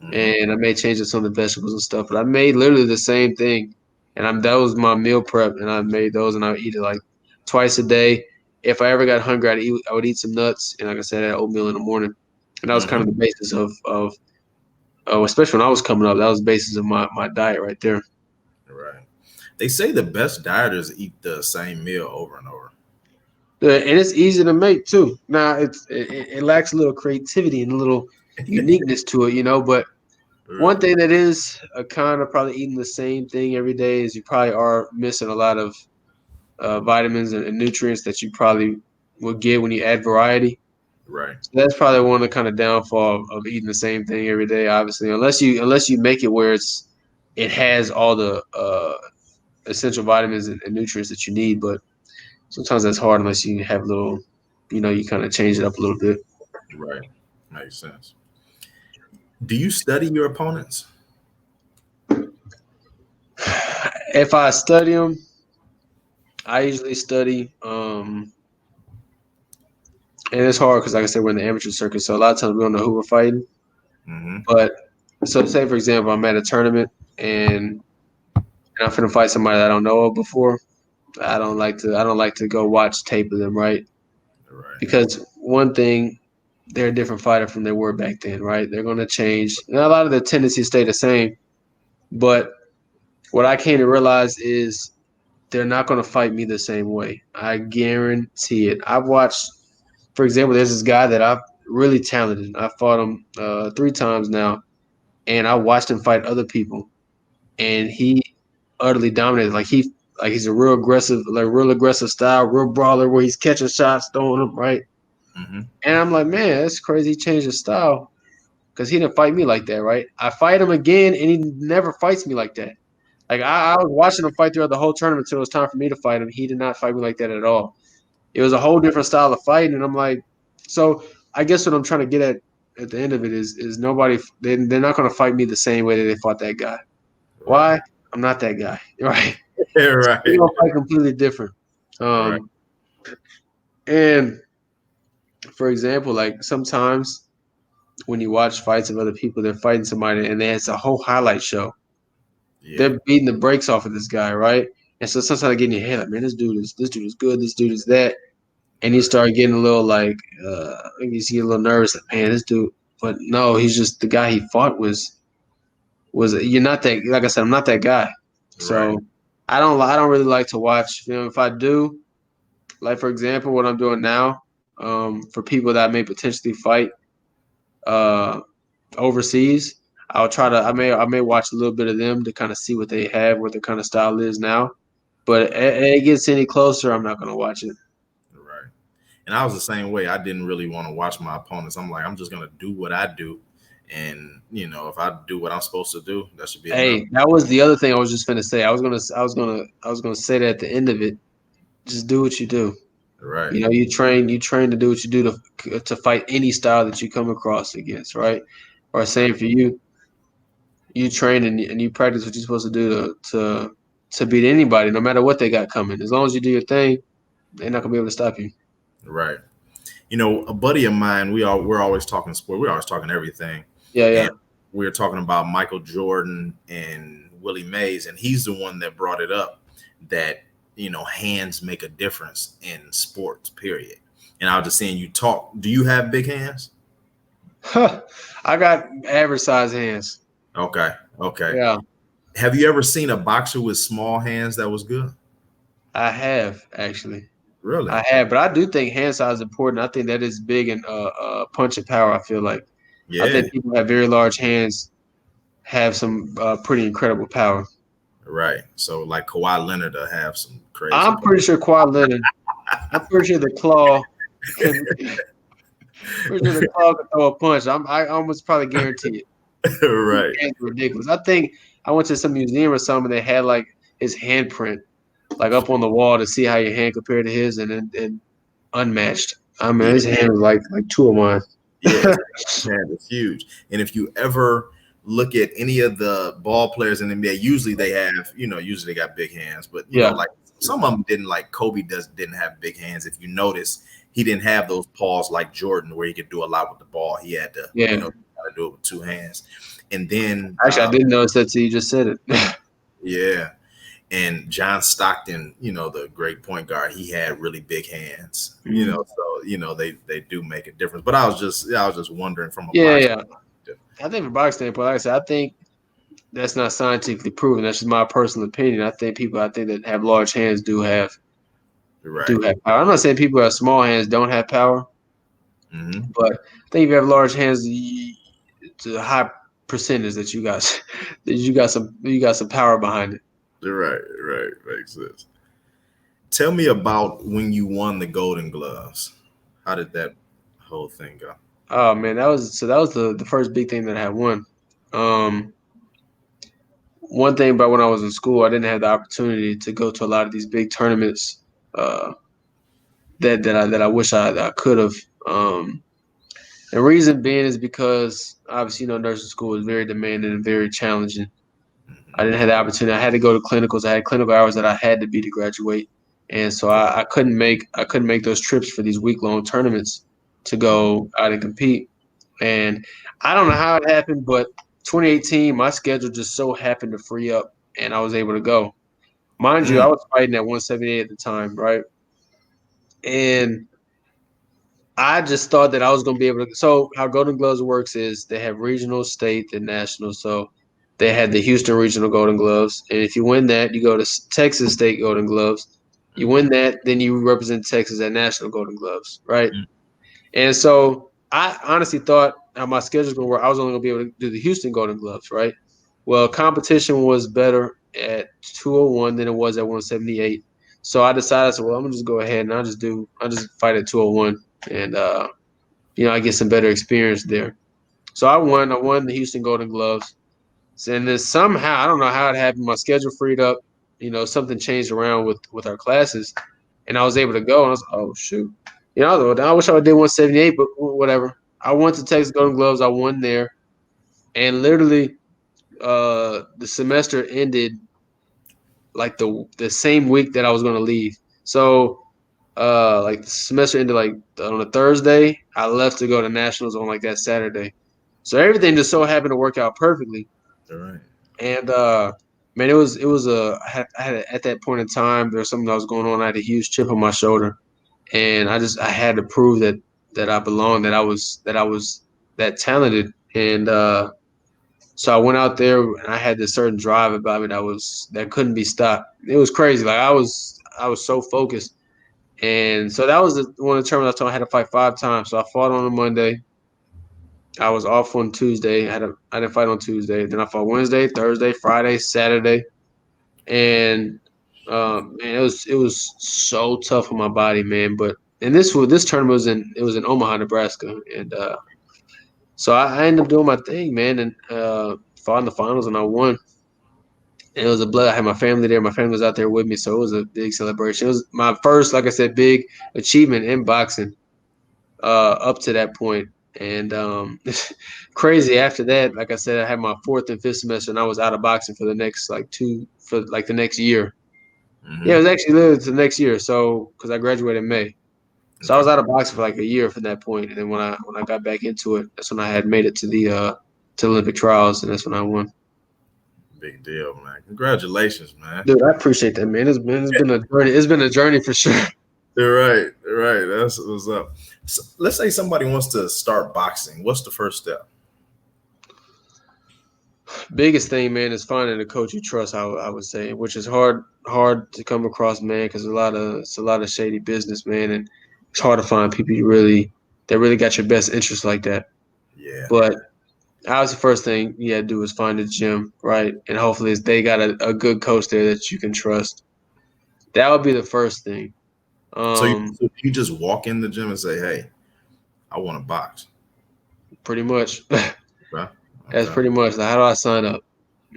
Mm-hmm. And I made changes on the vegetables and stuff. But I made literally the same thing, and that was my meal prep, and I made those, and I would eat it like twice a day. If I ever got hungry, I would eat some nuts, and like I said, I had oatmeal in the morning, and that was kind Mm-hmm. of the basis of especially when I was coming up, that was the basis of my diet right there. Right. They say the best dieters eat the same meal over and over. Yeah, and it's easy to make too. Now it lacks a little creativity and a little uniqueness to it, but One thing that is a kind of probably eating the same thing every day is you probably are missing a lot of vitamins and nutrients that you probably will get when you add variety. Right. So that's probably one of the kind of downfall of eating the same thing every day. Obviously, unless you make it where it has all the essential vitamins and nutrients that you need. But sometimes that's hard unless you have little, you kind of change it up a little bit. Right. Makes sense. Do you study your opponents? If I study them, I usually study. And it's hard because, like I said, we're in the amateur circuit, so a lot of times we don't know who we're fighting. Mm-hmm. But so, say for example, I'm at a tournament and I'm finna fight somebody that I don't know of before. I don't like to go watch tape of them, right? Right. Because one thing, they're a different fighter from they were back then, right? They're gonna change. Now, a lot of their tendencies stay the same, but what I came to realize is they're not gonna fight me the same way. I guarantee it. I've watched, for example, there's this guy that I've really talented. I fought him 3 times now, and I watched him fight other people, and he utterly dominated. Like he's a real aggressive style, real brawler where he's catching shots, throwing them right. Mm-hmm. And I'm like, man, that's crazy. He changed his style because he didn't fight me like that, right? I fight him again, and he never fights me like that. Like I was watching him fight throughout the whole tournament until it was time for me to fight him. He did not fight me like that at all. It was a whole different style of fighting, and I'm like, so I guess what I'm trying to get at the end of it is nobody they're not going to fight me the same way that they fought that guy. Right. Why? I'm not that guy, right? Right. We're gonna fight completely different. Right. And for example, like sometimes when you watch fights of other people, they're fighting somebody and it's a whole highlight show. Yeah. They're beating the brakes off of this guy, right? And so sometimes I get in your head like, man, this dude is good, this dude is that. And you start getting a little like you get a little nervous, like, man, this dude, but no, he's just the guy he fought was you're not that, like I said, I'm not that guy. Right. So I don't really like to watch. If I do, like for example, what I'm doing now, for people that may potentially fight uh, overseas, I may watch a little bit of them to kind of see what they have, what their kind of style is now. But it gets any closer, I'm not gonna watch it. Right. And I was the same way. I didn't really want to watch my opponents. I'm like, I'm just gonna do what I do, and if I do what I'm supposed to do, that should be enough. Hey, that was the other thing I was just gonna say. I was gonna say that at the end of it. Just do what you do. Right. You train to do what you do to fight any style that you come across against, right? Or same for you. You train and you practice what you're supposed to do to beat anybody, no matter what they got coming. As long as you do your thing, they're not gonna be able to stop you. Right. A buddy of mine, we're always talking sport. We're always talking everything. Yeah, yeah. And we were talking about Michael Jordan and Willie Mays, and he's the one that brought it up that hands make a difference in sports. Period. And I was just saying, you talk. Do you have big hands? I got average size hands. Okay. Okay. Yeah, Have you ever seen a boxer with small hands that was good? I have actually. Really? I have, but I do think hand size is important. I think that is big in punching power. I feel like I Yeah. think people who have very large hands have some pretty incredible power. Right. So like Kawhi Leonard to have some crazy. I'm pretty sure Kawhi Leonard. I'm pretty sure the claw can. Pretty sure the claw can throw a punch. I almost probably guarantee it. Right. It's ridiculous. I think I went to some museum or something. They had like his handprint, like up on the wall to see how your hand compared to his, and unmatched. I mean, Yeah. his hand was like two of mine. Yeah. Man, it's huge. And if you ever look at any of the ball players in the NBA, usually they have, usually they got big hands, but Yeah. like some of them didn't. Like Kobe didn't have big hands. If you notice, he didn't have those paws like Jordan where he could do a lot with the ball. He had to, Yeah. do it with two hands. And then Actually, I didn't notice that till you just said it. yeah. And John Stockton, the great point guard, he had really big hands. So they do make a difference. But I was just wondering from a Yeah. I think from boxing standpoint, like I said, I think that's not scientifically proven. That's just my personal opinion. I think that have large hands do have right. power. I'm not saying people who have small hands don't have power, Mm-hmm. but I think if you have large hands, it's a high percentage that you got some power behind it. Right. Makes sense. Tell me about when you won the Golden Gloves. How did that whole thing go? Oh man, that was the first big thing that I had won. Um, One thing about when I was in school, I didn't have the opportunity to go to a lot of these big tournaments uh, that I wish I could have. The reason being is because obviously, nursing school is very demanding and very challenging. I didn't have the opportunity. I had to go to clinicals. I had clinical hours that I had to be to graduate, and so I couldn't make those trips for these week-long tournaments to go out and compete. And I don't know how it happened, but 2018, my schedule just so happened to free up, and I was able to go. Mind you, I Mm, was fighting at 178 at the time, right? And I just thought that I was going to be able to. So how Golden Gloves works is they have regional, state, and national. So they had the Houston Regional Golden Gloves, and if you win that, you go to Texas State Golden Gloves. You win that, then you represent Texas at National Golden Gloves, right? mm, And so I honestly thought how my schedule was going to work. I was only going to be able to do the Houston Golden Gloves, right? Well, competition was better at 201 than it was at 178. So I decided, I said, well, I'm gonna just go ahead and I'll just fight at 201, and I get some better experience there. So I won the Houston Golden Gloves. And then somehow, I don't know how it happened, my schedule freed up. Something changed around with our classes, and I was able to go. And I was like, oh shoot, I wish I did 178, but whatever. I went to Texas Golden Gloves. I won there, and literally, the semester ended like the same week that I was going to leave. So, like the semester ended like on a Thursday. I left to go to nationals on like that Saturday. So everything just so happened to work out perfectly. all right. And man, it was I had at that point in time there was something that was going on. I had a huge chip on my shoulder, and I had to prove that I belonged, that I was that talented, and so I went out there and I had this certain drive about me that couldn't be stopped. It was crazy. Like I was so focused, and so that was one of the tournaments I told I had to fight 5 times. So I fought on a Monday. I was off on Tuesday. I didn't fight on Tuesday. Then I fought Wednesday, Thursday, Friday, Saturday, and man, it was so tough on my body, man. But and this tournament was in Omaha, Nebraska, and so I ended up doing my thing, man, and fought in the finals, and I won. And it was a blood. I had my family there. My family was out there with me, so it was a big celebration. It was my first, like I said, big achievement in boxing up to that point. And crazy after that, like I said, I had my fourth and fifth semester, and I was out of boxing for the next the next year. Yeah, it Mm-hmm. was actually literally the next year. So because I graduated in May, so I was Okay. out of boxing for like a year from that point. And then when I got back into it, that's when I had made it to the Olympic trials, and that's when I won. Big deal, man. Congratulations, man. Dude, I appreciate that, man. It's been a journey. It's been a journey for sure. You're right. Right. That's what's up. So let's say somebody wants to start boxing. What's the first step? Biggest thing, man, is finding a coach you trust. I would say, which is hard to come across, man, because it's a lot of shady business, man, and it's hard to find people that really got your best interest like that. Yeah. But obviously, first thing you gotta do is find a gym, right? And hopefully, they got a good coach there that you can trust. That would be the first thing. Um, So you just walk in the gym and say, "Hey, I want to box." Pretty much. Okay. That's Okay. pretty much like, how do I sign up?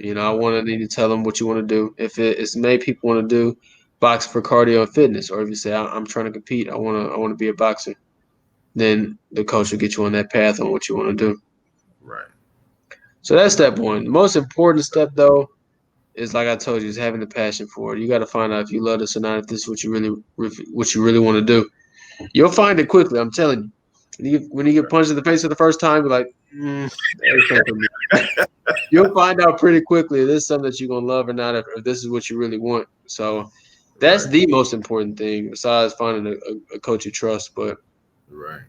I want to need to tell them what you want to do. If it's many people want to do box for cardio and fitness, or if you say I'm trying to compete, I want to be a boxer, then the coach will get you on that path on what you want to do. Right. So that's step one. The most important step though is like I told you, is having the passion for it. You got to find out if you love this or not. If this is what you really want to do, you'll find it quickly. I'm telling you. When you get punched in the face for the first time, you're like, that ain't for me. You'll find out pretty quickly if this is something that you're gonna love or not, if this is what you really want. So that's Right. the most important thing, besides finding a coach you trust. But Right.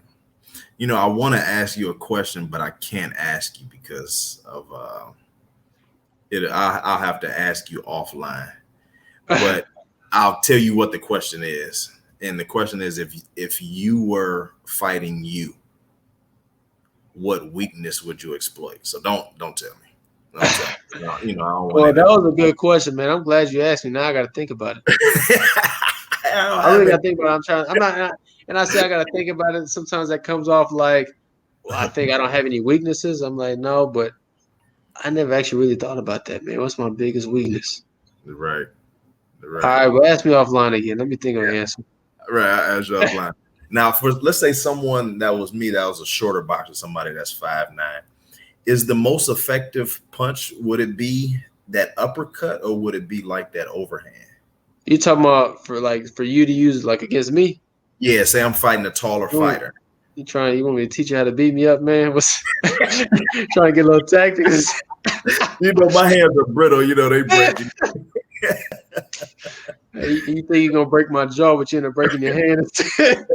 I want to ask you a question, but I can't ask you because of it. I'll have to ask you offline. But I'll tell you what the question is. And the question is, if you were fighting you, what weakness would you exploit? So don't tell me. Don't tell me. No, you know, I don't Well, want that was a good question, man. I'm glad you asked me. Now I got to think about it. I really got to think about it. I'm not, and I say I got to think about it. Sometimes that comes off like, well, I think I don't have any weaknesses. I'm like, no, but I never actually really thought about that, man. What's my biggest weakness? Right. All right, well, ask me offline again. Let me think of an Yeah. answer. Right, as you offline. Now, for let's say someone that was me, that was a shorter boxer, somebody that's 5'9", is the most effective punch, would it be that uppercut or would it be like that overhand? You talking about for you to use like against me? Yeah, say I'm fighting a taller fighter. You want me to teach you how to beat me up, man? What's trying to get a little tactics? You know, my hands are brittle, you know, they break. Hey, you think you're gonna break my jaw, but you end up breaking your hand instead.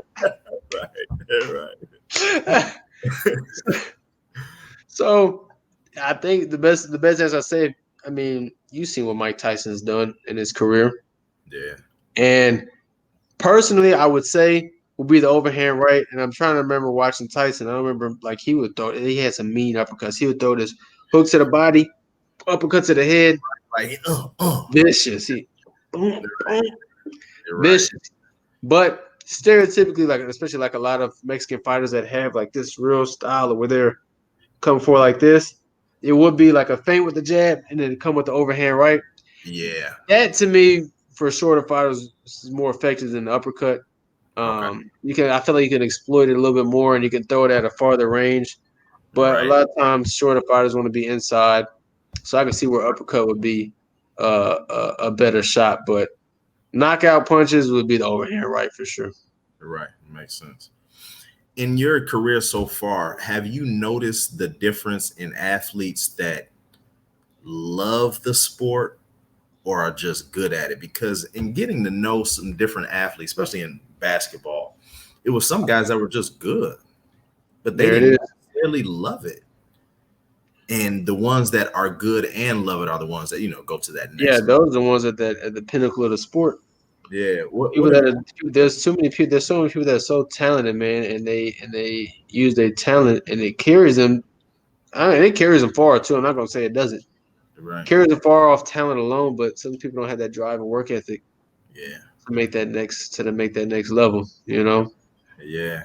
Right. So I think the best, as I said, I mean, you've seen what Mike Tyson's done in his career. Yeah. And personally, I would say will be the overhand right. And I'm trying to remember watching Tyson. I don't remember like he had some mean uppercuts. He would throw this hook to the body, uppercut to the head. Like Vicious. Vicious. Right. But stereotypically, like especially like a lot of Mexican fighters that have like this real style of where they're coming for like this, it would be like a feint with the jab and then come with the overhand right. Yeah. That to me, for shorter fighters, is more effective than the uppercut. Okay. I feel like you can exploit it a little bit more and you can throw it at a farther range. But a lot of times shorter fighters want to be inside. So I can see where uppercut would be a better shot. But knockout punches would be the overhand right for sure. Right. Makes sense. In your career so far, have you noticed the difference in athletes that love the sport or are just good at it? Because in getting to know some different athletes, especially in basketball, it was some guys that were just good, but they didn't necessarily love it. And the ones that are good and love it are the ones that, you know, go to that next level. Those are the ones at the pinnacle of the sport. Yeah. There's so many people that are so talented, man, and they use their talent and it carries them. It carries them far too. I'm not gonna say it doesn't. Right. Carries them far off talent alone, but some people don't have that drive and work ethic. Yeah. To make that next level, you know. Yeah.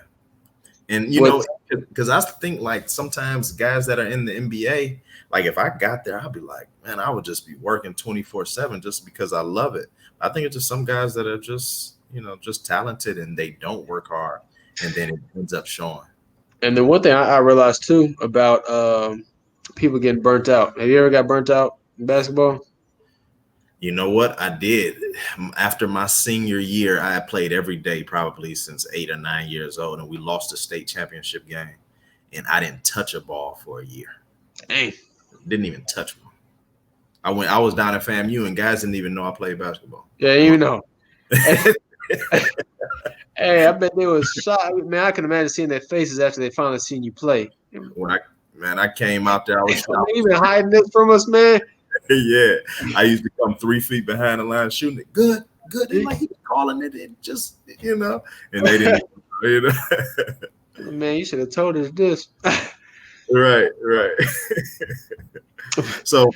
And you know, because I think like sometimes guys that are in the NBA, like if I got there, I'd be like, man, I would just be working 24/7 just because I love it. I think it's just some guys that are just, you know, just talented and they don't work hard, and then it ends up showing. And then one thing I realized too about people getting burnt out. Have you ever got burnt out in basketball? You know what? I did. After my senior year, I had played every day probably since 8 or 9 years old, and we lost the state championship game, and I didn't touch a ball for a year. Dang. Didn't even touch one. I was down at FAMU, and guys didn't even know I played basketball. Yeah, you know. Hey, I bet they was shocked. Man, I can imagine seeing their faces after they finally seen you play. When I came out there, I was even hiding this from us, man. Yeah, I used to come 3 feet behind the line shooting it. Good. They like he was calling it, and just, you know, and they didn't, you know. Man, you should have told us this. Right. So,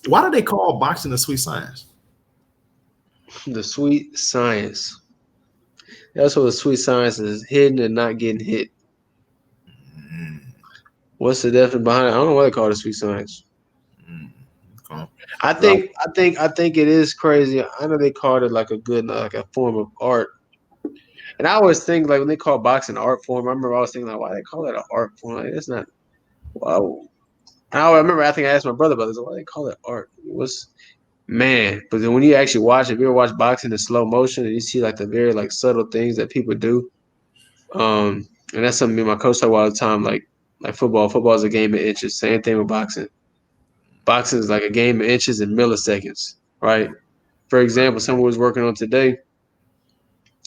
why do they call boxing the sweet science? The sweet science. That's what the sweet science is: hidden and not getting hit. What's the definition behind it? I don't know why they call it sweet science. Okay. I think it is crazy. I know they called it like a form of art. And I always think like when they call boxing an art form, I remember always thinking like, why they call that an art form? Like it's not. Wow. I remember I think I asked my brother about this. Why they call it art? But then when you actually watch it, if you ever watch boxing in slow motion and you see like the very like subtle things that people do, and that's something me and my coach talk about all the time. Like football. Football is a game of inches. Same thing with boxing. Boxing is like a game of inches and milliseconds, right? For example, someone was working on today.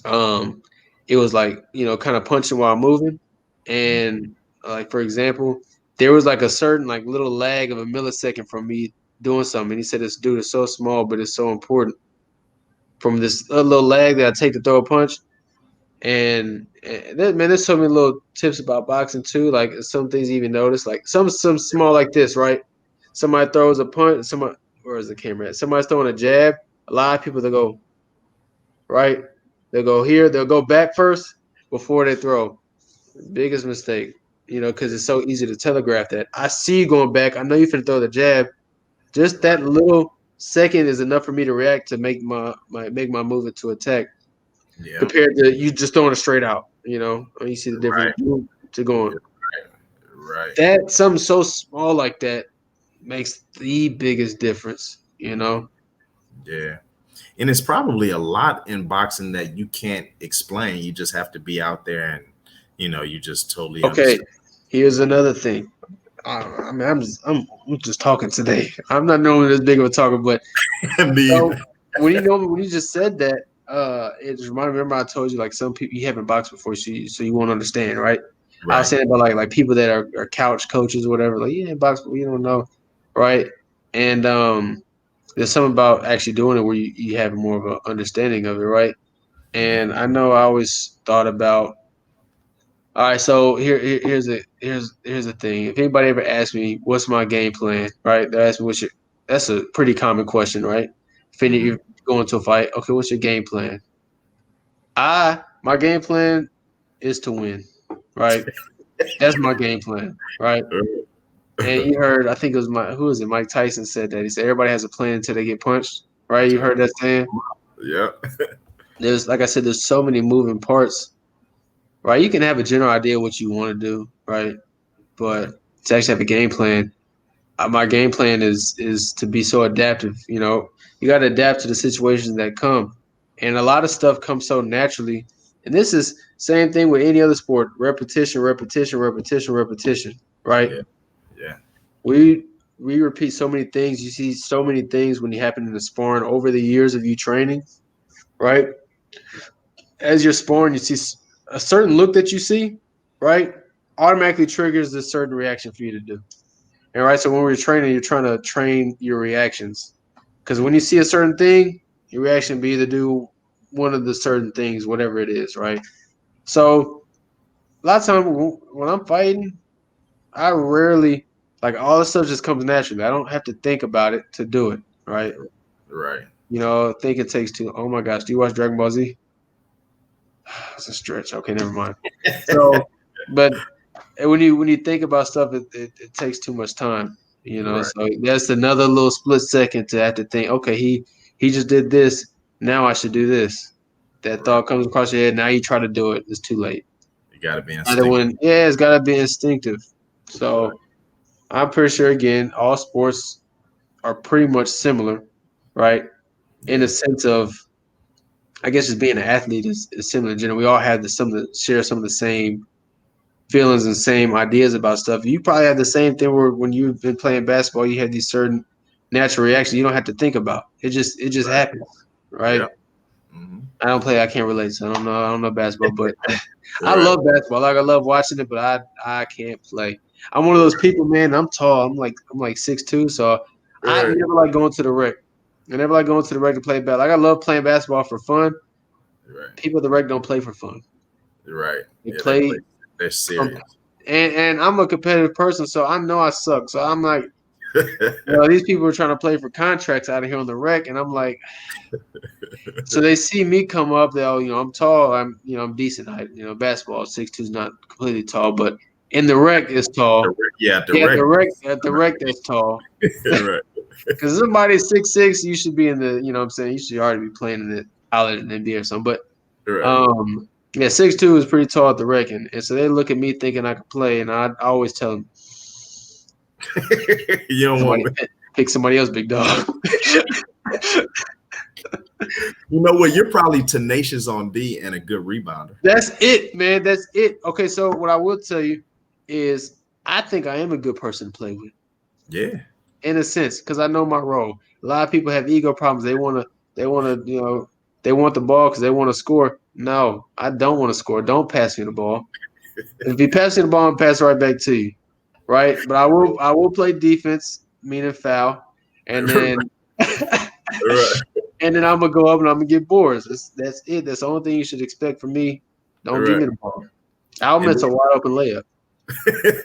It was like, you know, kind of punching while moving. And like, for example, there was like a certain like little lag of a millisecond from me doing something. And he said, this dude is so small, but it's so important. From this little lag that I take to throw a punch, Man, there's so many little tips about boxing too. Like some things you even notice, like some small like this, right? Somebody throws a punch, somebody where is the camera at? Somebody's throwing a jab. A lot of people that go right, they'll go here, they'll go back first before they throw. Biggest mistake, because it's so easy to telegraph that. I see you going back. I know you finna throw the jab. Just that little second is enough for me to react to make my move into attack. Yeah. Compared to you just throwing it straight out, you see the difference to going. Right. That something so small like that makes the biggest difference. Yeah. And it's probably a lot in boxing that you can't explain. You just have to be out there and, you just totally Okay, understand. here's another thing. I mean, I'm just talking today. I'm not normally this big of a talker, but Me so either. when you just said that, it just reminded me. Remember, I told you like some people you haven't boxed before, so you won't understand, right? I was Right. saying about like people that are couch coaches or whatever, like yeah, box, but you don't know, right? And there's something about actually doing it where you have more of an understanding of it, right? And I know I always thought about. All right, so here's the thing. If anybody ever asks me what's my game plan, right? They ask me what's your. That's a pretty common question, right? If Mhm. you go into a fight, okay, what's your game plan? My game plan is to win, right? That's my game plan, right? And you heard, I think it was who was it? Mike Tyson said that. He said everybody has a plan until they get punched, right? You heard that saying? Yeah. There's, like I said, there's so many moving parts, right? You can have a general idea what you want to do, right? Right. But to actually have a game plan, my game plan is to be so adaptive. You got to adapt to the situations that come, and a lot of stuff comes so naturally. And this is same thing with any other sport: repetition, repetition, repetition, repetition. Right? Yeah. Yeah. We we repeat so many things. You see so many things when you happen in the sparring over the years of you training. Right? As you're sparring, you see a certain look that you see. Right? Automatically triggers this certain reaction for you to do. And right, so when we're training, you're trying to train your reactions. Because when you see a certain thing, your reaction be to do one of the certain things, whatever it is, right? So a lot of times when I'm fighting, I rarely all this stuff just comes naturally. I don't have to think about it to do it, right? Right. Think it takes two. Oh my gosh, do you watch Dragon Ball Z? It's a stretch. Okay, never mind. So, but when you think about stuff, it takes too much time. Right. So that's another little split second to have to think. Okay, he just did this. Now I should do this. That Right. thought comes across your head. Now you try to do it. It's too late. You got to be Either instinctive. one, yeah, it's got to be instinctive. So I'm pretty sure again, all sports are pretty much similar, right? In the Yeah. sense of, I guess, just being an athlete is similar in general. We all have share some of the same feelings and same ideas about stuff. You probably have the same thing where when you've been playing basketball, you have these certain natural reactions you don't have to think about. It just Right. happens, right? Yep. Hmm. I don't play. I can't relate. So I don't know basketball, but I Right. love basketball. I love watching it, but I can't play. I'm one of those people, man. I'm tall. I'm like 6'2", so I Right. never like going to the rec. I never like going to the rec to play ball. I love playing basketball for fun. Right. People at the rec don't play for fun. Right. They Yeah. They play. play They're serious. and I'm a competitive person, so I know I suck. So I'm like, these people are trying to play for contracts out of here on the rec, and I'm like, so they see me come up. I'm tall. I'm decent height. Basketball 6'2" is not completely tall, but in the rec is tall. Yeah. Yeah, Direct. at the rec that's tall. Right. Because somebody's 6'6", you should be in the. You know what I'm saying, you should already be playing in the college and NBA or something. But Right. yeah, 6'2" is pretty tall at the rec, and so they look at me thinking I could play, and I always tell them You don't somebody want. pick somebody else, big dog. You know what? You're probably tenacious on D and a good rebounder. That's it, man. That's it. Okay, so what I will tell you is I think I am a good person to play with, Yeah. in a sense, because I know my role. A lot of people have ego problems. They want the ball because they want to score. No, I don't want to score. Don't pass me the ball. If you pass me the ball, I'm pass it right back to you, right? But I will play defense, meaning foul, and then Right. and then I'm gonna go up and I'm gonna get boards. That's it. That's the only thing you should expect from me. Don't give me the ball. I'll miss a wide open layup.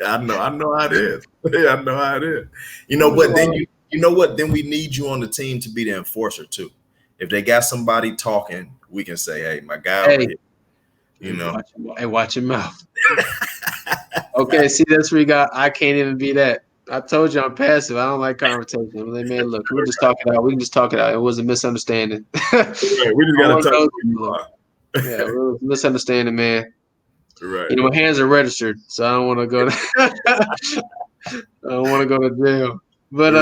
I know how it is. I know how it is. You know, but then you know what? Then we need you on the team to be the enforcer too. If they got somebody talking, we can say, "Hey, my guy over here." You know, watch your mouth. Okay, see, that's where you got. I can't even be that. I told you I'm passive. I don't like confrontation. I'm like, man, look, we can just talk it out. We can just talk it out. It was a misunderstanding. Right. We just gotta talk. Yeah, it was a misunderstanding, man. Right. You know, my hands are registered, so I don't want to go. I don't want to go to jail. But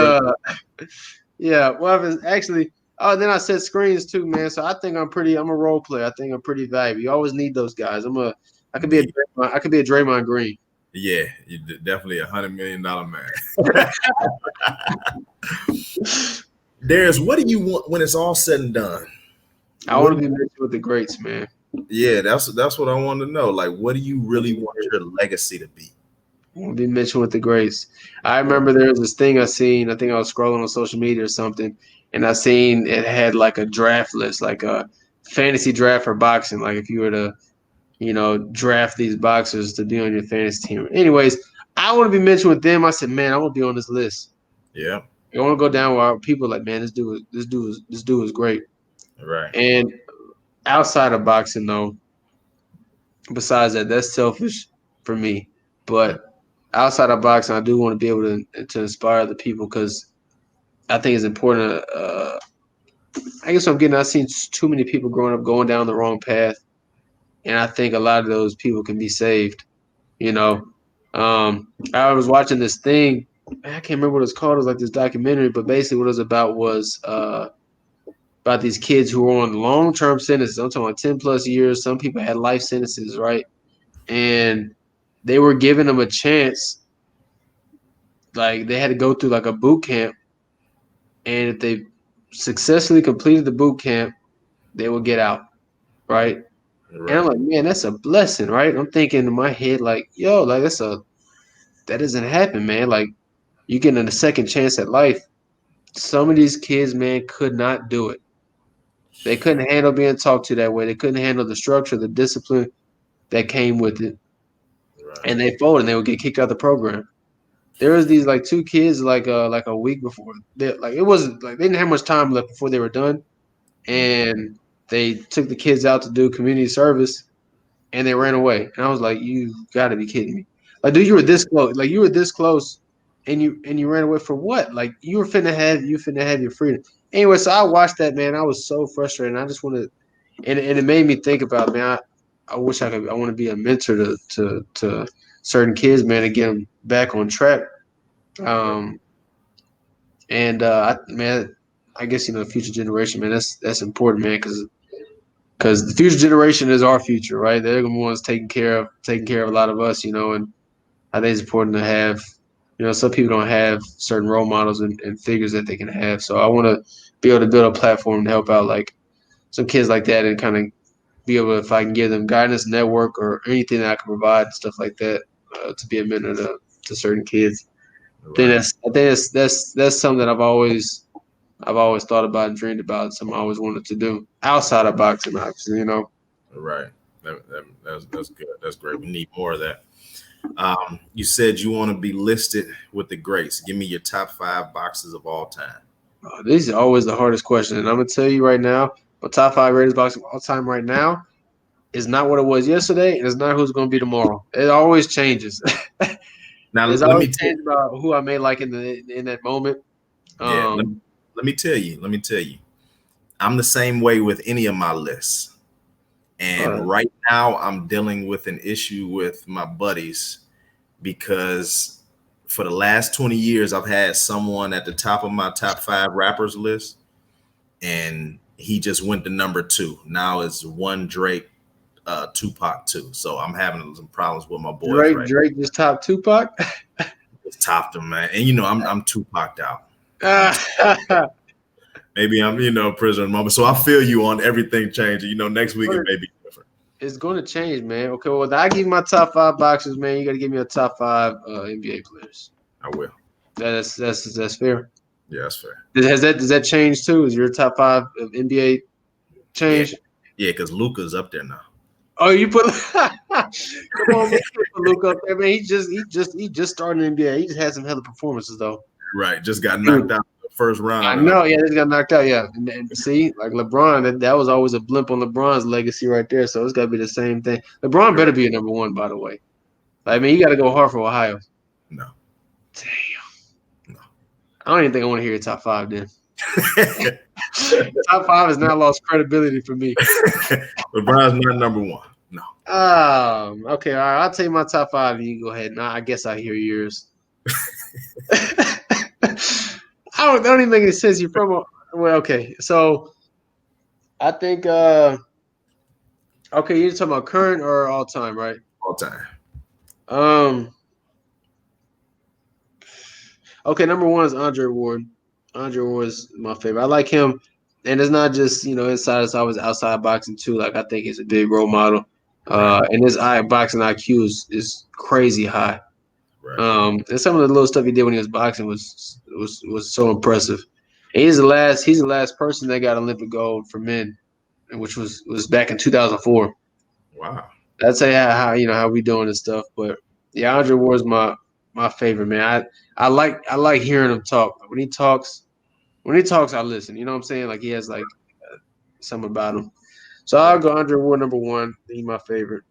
yeah. Well, actually, then I said screens too, man. So I think I'm a role player. I think I'm pretty valuable. You always need those guys. I could be a Draymond Green. Yeah, you're definitely $100 million man. Darius, what do you want when it's all said and done? I want to be mentioned with the greats, man. Yeah, that's what I want to know. Like, what do you really want your legacy to be? I want to be mentioned with the greats. I remember there was this thing I seen. I think I was scrolling on social media or something, and I seen it had like a draft list, like a fantasy draft for boxing. Like if you were to, draft these boxers to be on your fantasy team. Anyways, I want to be mentioned with them. I said, man, I want to be on this list. Yeah. I want to go down where people are like, man, this dude is great. Right. And outside of boxing, though, besides that, that's selfish for me. But outside of boxing, I do want to be able to inspire the people because I think it's important. I guess I've seen too many people growing up going down the wrong path, and I think a lot of those people can be saved. I was watching this thing. I can't remember what it's called. It was like this documentary, but basically what it was about was about these kids who were on long-term sentences. I'm talking about 10 plus years. Some people had life sentences, right? And they were giving them a chance. Like they had to go through like a boot camp. And if they successfully completed the boot camp, they would get out, right? And I'm like, man, that's a blessing, right? I'm thinking in my head, like, yo, like that doesn't happen, man. Like you getting a second chance at life. Some of these kids, man, could not do it. They couldn't handle being talked to that way. They couldn't handle the structure, the discipline that came with it. Right. And they folded and they would get kicked out of the program. There was these like two kids like a week before. It wasn't like they didn't have much time left before they were done. And they took the kids out to do community service and they ran away. And I was like, you gotta be kidding me. Like, dude, you were this close. Like you were this close and you ran away for what? Like you finna have your freedom. Anyway, so I watched that, man. I was so frustrated. And I just wanted and it made me think about, man, I wish I want to be a mentor to certain kids, man, to get them back on track. Man, I guess the future generation, man, that's important, man, because the future generation is our future, right? They're the ones taking care of a lot of us, and I think it's important to have, some people don't have certain role models and figures that they can have. So I want to be able to build a platform to help out like some kids like that and kind of be able to, if I can give them guidance, network, or anything that I can provide, stuff like that, to be a mentor to certain kids. Right. I think that's something that I've always thought about and dreamed about. Something I always wanted to do outside of boxing, obviously. Right. That's good. That's great. We need more of that. You said you want to be listed with the greats. Give me your top 5 boxers of all time. This is always the hardest question, and I'm gonna tell you right now, my top 5 greatest boxers of all time right now is not what it was yesterday, and it's not who's gonna be tomorrow. It always changes. Now there's always change about who I may like in that moment. Yeah, let me tell you. I'm the same way with any of my lists. And right now I'm dealing with an issue with my buddies because for the last 20 years, I've had someone at the top of my top 5 rappers list and he just went to number 2. Now it's 1 Drake, Tupac 2. So I'm having some problems with my boys. Drake just topped Tupac? It's topped him, man. And I'm Tupac'd out. Maybe I'm, prisoner of the moment. So I feel you on everything changing. Next week it may be different. It's going to change, man. Okay, well, I give you my top 5 boxers, man. You got to give me a top 5 NBA players. I will. That's fair. Yeah, that's fair. Does that change too? Is your top 5 of NBA change? Yeah, because Luka's up there now. Oh, you put come on, man, you put Luke up there, man. He just started in the NBA. He just had some hella performances though. Right, just got knocked out in the first round. I know, yeah, they got knocked out, yeah. And see, like LeBron, that was always a blimp on LeBron's legacy right there. So it's got to be the same thing. LeBron better be a number one, by the way. I mean, you got to go hard for Ohio. No. Damn. No. I don't even think I want to hear your top five then. Top five has now lost credibility for me. LeBron's not number one. No. Okay. All right. I'll tell you my top five and you go ahead. Now, I guess I hear yours. I don't even make any sense. You're from well, okay. So I think okay, you're talking about current or all time, right? All time. Okay, number one is Andre Ward. Andre Ward is my favorite. I like him, and it's not just inside; it's always outside boxing too. Like I think he's a big role model. And his boxing IQ is crazy high. Right. And some of the little stuff he did when he was boxing was so impressive. And he's the last person that got Olympic gold for men, which was back in 2004. Wow. That's how we doing this stuff. But yeah, Andre Ward's my favorite, man. I like hearing him talk. When he talks, I listen. You know what I'm saying? Like he has like something about him. So I'll go Andre Ward number one. He's my favorite.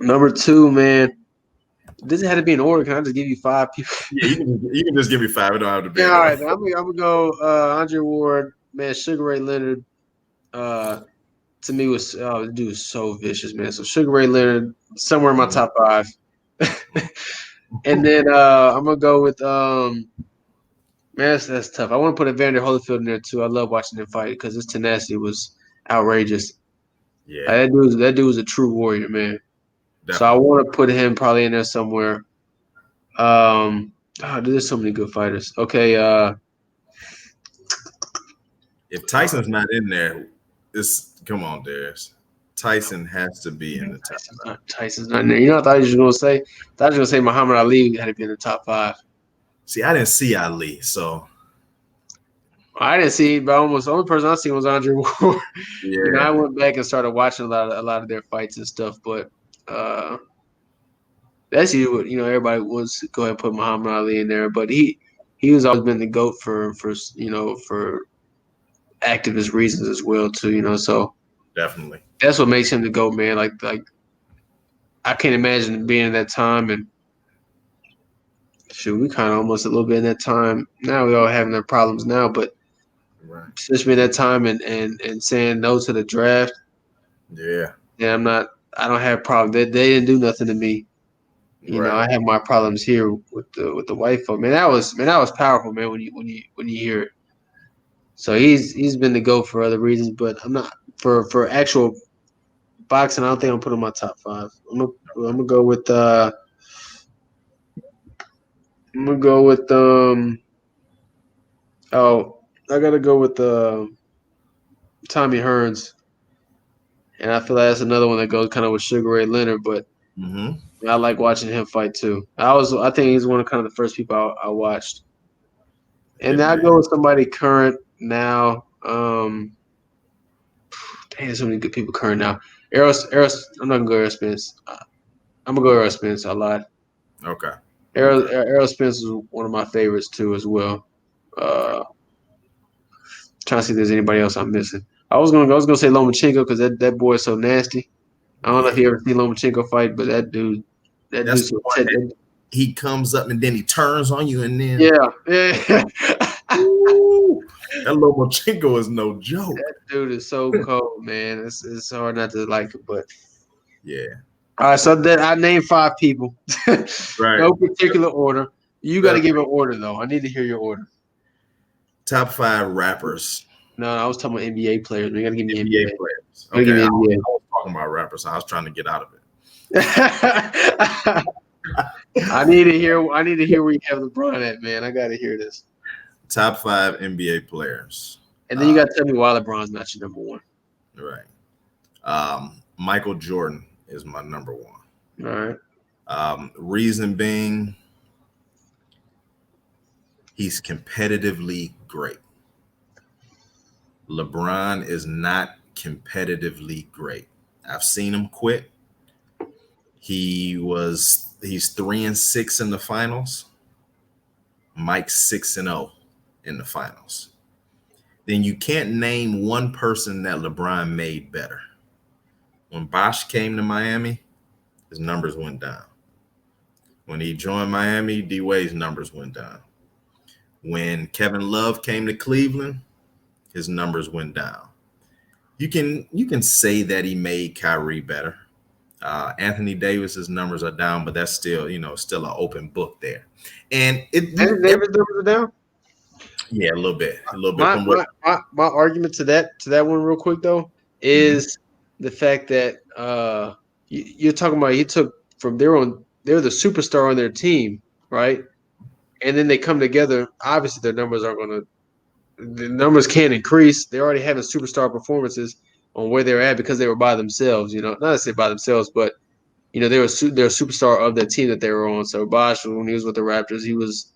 Number two, man. Does it have to be in order? Can I just give you five people? Yeah, you can just give me five. It don't have to be. Yeah, all right. I'm gonna go Andre Ward, man. Sugar Ray Leonard. To me was the dude was so vicious, man. So Sugar Ray Leonard somewhere in my top five. And then I'm gonna go with man, that's tough. I want to put Evander Holyfield in there too. I love watching him fight because his tenacity was outrageous. Yeah, that dude was a true warrior, man. Definitely. So I want to put him probably in there somewhere. There's so many good fighters. Okay, if Tyson's not in there, come on, Darius. Tyson has to be in the top five. Tyson's not in there. You know what I thought you were going to say? I thought you were going to say Muhammad Ali had to be in the top five. See, I didn't see Ali, so. I didn't see it, but almost the only person I seen was Andre Ward. Yeah. I went back and started watching a lot of their fights and stuff, but that's usually what everybody wants to go ahead and put Muhammad Ali in there, but he was always been the GOAT for activist reasons as well too, so definitely that's what makes him the GOAT, man. Like I can't imagine being in that time, and shoot, we kind of almost a little bit in that time. Now we all having their problems now, but especially in that time and saying no to the draft. Yeah, I don't have problems. They didn't do nothing to me. I have my problems here with the white folk. Man, that was powerful, man. When you hear it. So he's been the GOAT for other reasons, but I'm not for actual boxing. I don't think I'm putting him in my top five. I'm gonna go with I gotta go with Tommy Hearns, and I feel like that's another one that goes kind of with Sugar Ray Leonard, but I like watching him fight too. I think he's one of kind of the first people I watched. And now I go with somebody current now. Dang, there's so many good people current now. I'm not gonna go Errol Spence. I'm gonna go Errol Spence. I lied. Okay. Errol Spence is one of my favorites too, as well. Trying to see if there's anybody else I'm missing. I was gonna say Lomachenko because that boy is so nasty. I don't know if you ever seen Lomachenko fight, but that dude, he comes up and then he turns on you and then yeah. Ooh, that Lomachenko is no joke. That dude is so cold, man. It's hard not to like it, but yeah. All right, so then I named five people. Right. No particular order. You got to give an order though. I need to hear your order. Top five rappers. No, I was talking about NBA players. We got to give me NBA players. Okay, I was talking about rappers. So I was trying to get out of it. I need to hear where you have LeBron at, man. I got to hear this. Top five NBA players. And then you got to tell me why LeBron's not your number one. Right. Michael Jordan is my number one. All right. Reason being, he's competitively great. LeBron is not competitively great. I've seen him quit. He's 3-6 in the finals. Mike's 6-0 in the finals. Then you can't name one person that LeBron made better. When Bosh came to Miami, his numbers went down. When he joined Miami, D-Wade's numbers went down. When Kevin Love came to Cleveland, his numbers went down. You can say that he made Kyrie better. Anthony Davis's numbers are down, but that's still an open book there. And Anthony Davis numbers are down. Yeah, a little bit My argument to that one real quick though is the fact that you're talking about he took from they're the superstar on their team, right? And then they come together. Obviously, their numbers aren't going to. The numbers can't increase. They're already having superstar performances on where they're at because they were by themselves. Not to say by themselves, but they're a superstar of that team that they were on. So Bosh, when he was with the Raptors, he was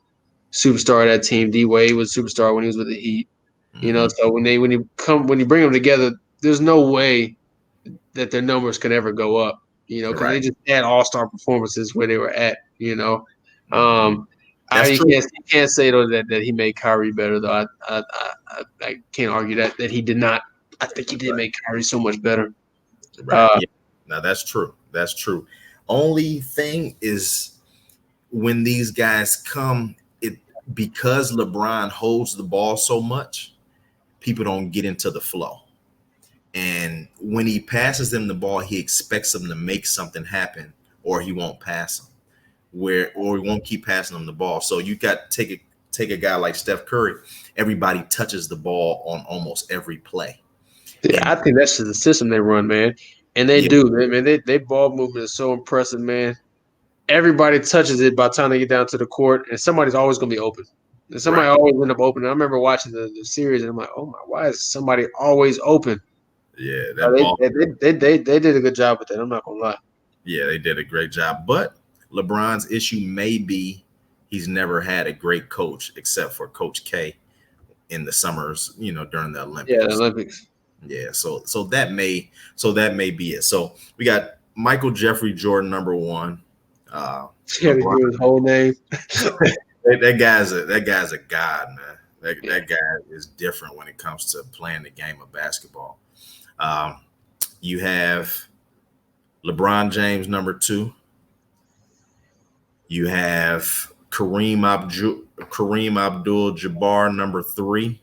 superstar of that team. D Wade was superstar when he was with the Heat. So when you bring them together, there's no way that their numbers can ever go up. Because they just had all-star performances where they were at. You can't say though that he made Kyrie better though. I can't argue that he did not. I think he did make Kyrie so much better. Right. Now that's true. That's true. Only thing is when these guys come, because LeBron holds the ball so much, people don't get into the flow. And when he passes them the ball, he expects them to make something happen, or he won't pass them. Or he won't keep passing them the ball. So you got to take a guy like Steph Curry. Everybody touches the ball on almost every play. Yeah, I think that's just the system they run, man. And they do, man. They ball movement is so impressive, man. Everybody touches it by the time they get down to the court, and somebody's always going to be open. And somebody always end up open. I remember watching the series, and I'm like, oh my, why is somebody always open? Yeah, they did a good job with that. I'm not gonna lie. Yeah, they did a great job. But LeBron's issue may be he's never had a great coach except for Coach K in the summers, during the Olympics. Yeah, the Olympics. Yeah, so that may be it. So we got Michael Jeffrey Jordan, number 1. His whole name. that guy's a god, man. That guy is different when it comes to playing the game of basketball. You have LeBron James, number 2. You have Kareem Abdul-Jabbar, number 3.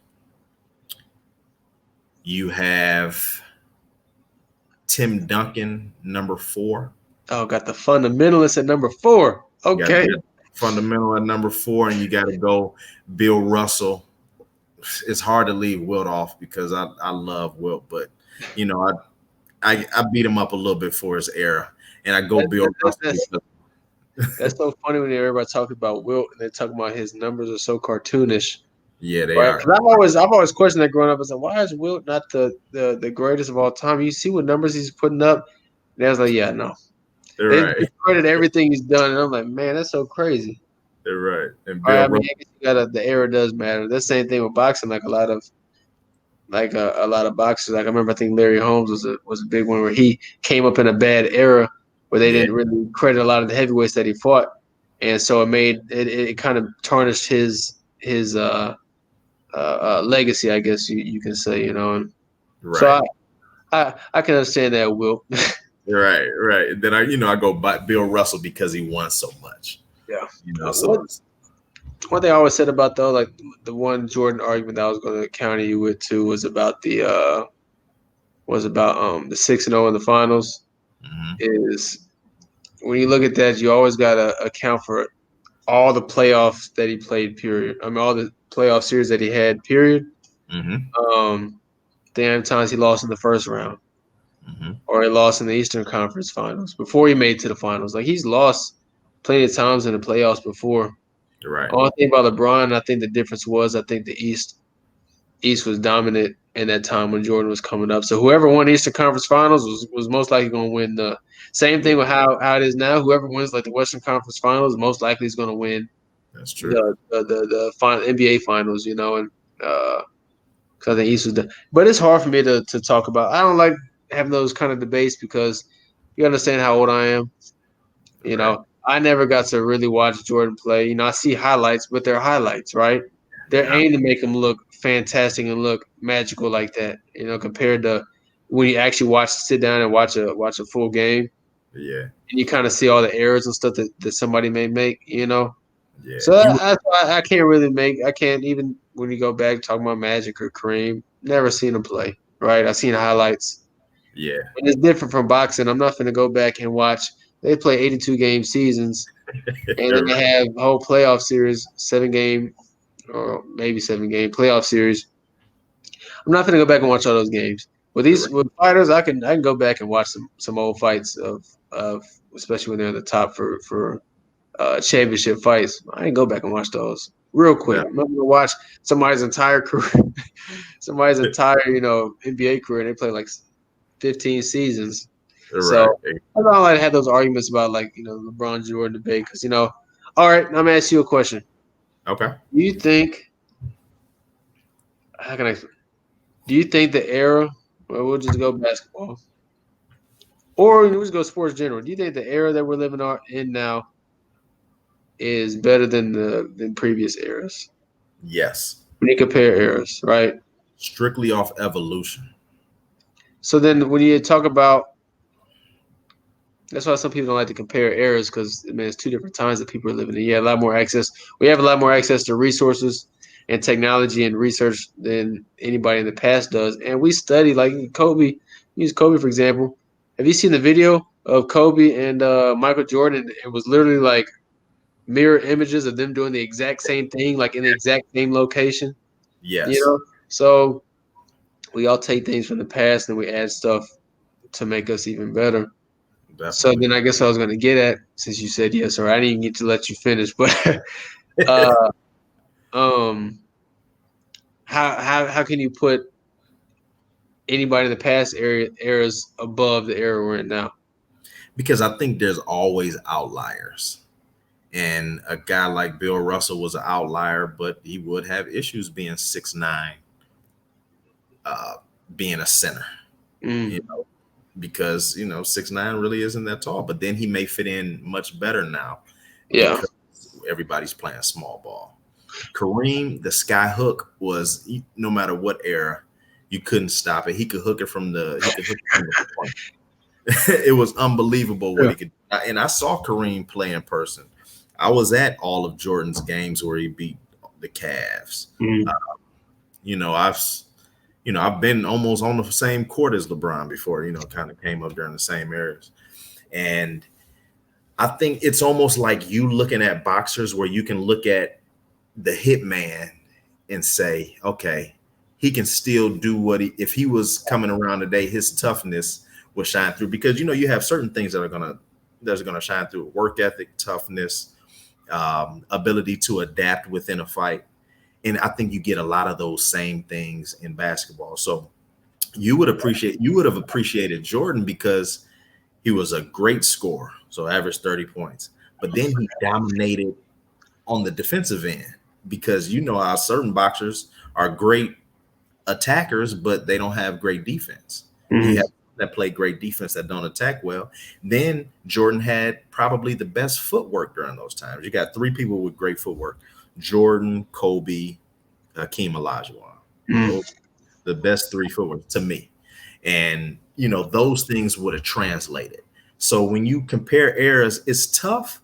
You have Tim Duncan, number 4. Oh, got the fundamentalist at number 4. Okay. Fundamental at number 4, and you got to go Bill Russell. It's hard to leave Wilt off because I love Wilt, but I beat him up a little bit for his era, and I go Bill Russell. That's so funny when everybody talks about Wilt and they talk about his numbers are so cartoonish. Yeah, they are. I've always questioned that growing up. I said, why is Wilt not the greatest of all time? You see what numbers he's putting up, and I was like, yeah, no. They credit everything he's done, and I'm like, man, that's so crazy. They're right. And the era does matter. The same thing with boxing. Like a lot of boxers. Like I remember, I think Larry Holmes was a big one where he came up in a bad era where they didn't really credit a lot of the heavyweights that he fought, and so it kind of tarnished his legacy, I guess you can say, And so I can understand that, Will. Right. Then I go by Bill Russell because he won so much. Yeah. What they always said about though, like the one Jordan argument that I was going to counter you with too was about the 6-0 in the finals. Is when you look at that, you always got to account for all the playoffs that he played. Period. I mean, all the playoff series that he had. Period. Damn times he lost in the first round. Or he lost in the Eastern Conference Finals before he made it to the finals. Like he's lost plenty of times in the playoffs before. Right. All I think about LeBron, I think the difference was I think the East was dominant in that time when Jordan was coming up. So whoever won Eastern Conference Finals was most likely going to win the same thing with how it is now. Whoever wins like the Western Conference Finals most likely is going to win. That's true. The final NBA Finals, and because I think East was but it's hard for me to talk about. I don't like having those kind of debates because you understand how old I am. You know, I never got to really watch Jordan play. You know, I see highlights, but they're highlights, right? They're aimed to make him look fantastic and look magical like that. You know, compared to when you actually sit down and watch a full game. Yeah. And you kind of see all the errors and stuff that somebody may make. You know, Yeah. so that's why I can't really I can't even when you go back talking about Magic or Kareem. Never seen them play, right? I seen highlights. Yeah. And it's different from boxing. I'm not going to go back and watch. They play 82 game seasons, and then they have a whole playoff series, 7 game or maybe 7 game playoff series. I'm not going to go back and watch all those games. With fighters, I can go back and watch some old fights of especially when they're in the top for championship fights. I didn't go back and watch those real quick. I'm not going to watch somebody's entire career, somebody's entire NBA career. And they play like 15 seasons. So I don't like to have those arguments about like LeBron Jordan debate because All right, I'm gonna ask you a question. Okay. Do you think? How can I? Do you think the era? Well, we'll just go basketball, or we'll just go sports general. Do you think the era that we're living in now is better than previous eras? Yes. When you compare eras, right? Strictly off evolution. So then, when you talk about, that's why some people don't like to compare eras because it's 2 different times that people are living in. Yeah, a lot more access. We have a lot more access to resources and technology and research than anybody in the past does. And we study like Kobe. Use Kobe for example. Have you seen the video of Kobe and Michael Jordan? It was literally like mirror images of them doing the exact same thing, like in the exact same location. Yes. So we all take things from the past and we add stuff to make us even better. Definitely. So then I guess I was going to get at, since you said yes, or I didn't get to let you finish, but how can you put anybody in the past eras above the era we're in now? Because I think there's always outliers. And a guy like Bill Russell was an outlier, but he would have issues being 6'9", being a center. Because 6'9" really isn't that tall. But then he may fit in much better now. Yeah. Because everybody's playing small ball. Kareem, the sky hook was, no matter what era, you couldn't stop it. He could hook it from the point. It was unbelievable what he could. And I saw Kareem play in person. I was at all of Jordan's games where he beat the Cavs. I've been almost on the same court as LeBron before. Kind of came up during the same eras, and I think it's almost like you looking at boxers where you can look at the hitman and say, okay, he can still do what if he was coming around today, his toughness will shine through, because you have certain things that are gonna shine through: work ethic, toughness, ability to adapt within a fight. And I think you get a lot of those same things in basketball. So you would have appreciated Jordan because he was a great scorer, so averaged 30 points. But then he dominated on the defensive end, because how certain boxers are great attackers, but they don't have great defense. You have that play great defense that don't attack well. Then Jordan had probably the best footwork during those times. You got 3 people with great footwork: Jordan, Kobe, Hakeem Olajuwon. The best 3 footwork to me. And those things would have translated. So when you compare eras, it's tough,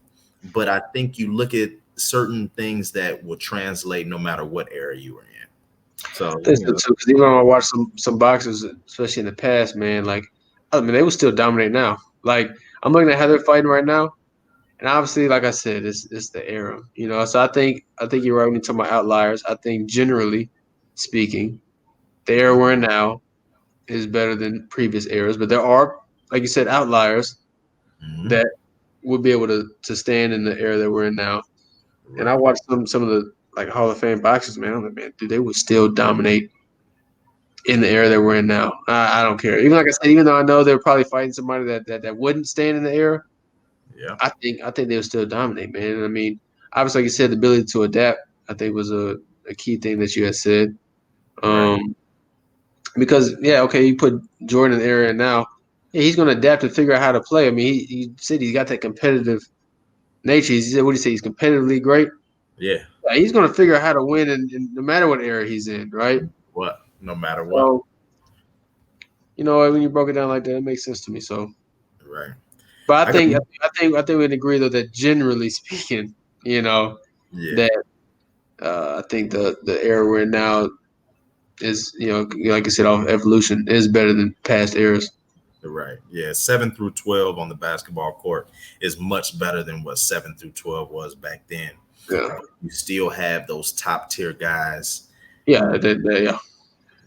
but I think you look at certain things that will translate no matter what era you were in. So because even when I watch some boxers, especially in the past, man, like they will still dominate now. Like I'm looking at how they're fighting right now, and obviously, like I said, it's the era, So I think you're right when you talk about outliers. I think generally speaking, the era we're in now is better than previous eras, but there are, like you said, outliers that would be able to stand in the era that we're in now. Right. And I watched some of the like Hall of Fame boxers, man. I'm like, man, dude, they would still dominate in the era that we're in now. I don't care. Even like I said, even though I know they're probably fighting somebody that wouldn't stand in the era, I think they would still dominate, man. I mean, obviously, like you said, the ability to adapt, I think, was a key thing that you had said. Because you put Jordan in the area now. Yeah, he's going to adapt and figure out how to play. I mean, he said he's got that competitive nature. He said, what do you say? He's competitively great. Yeah. He's going to figure out how to win, in no matter what area he's in, right? What? No matter what. So, when you broke it down like that, it makes sense to me. So, right. But I think we'd agree though that generally speaking, that I think the era we're in now is, like I said, off evolution is better than past eras. Right. Yeah. 7 through 12 on the basketball court is much better than what 7 through 12 was back then. Yeah. But you still have those top tier guys. Yeah.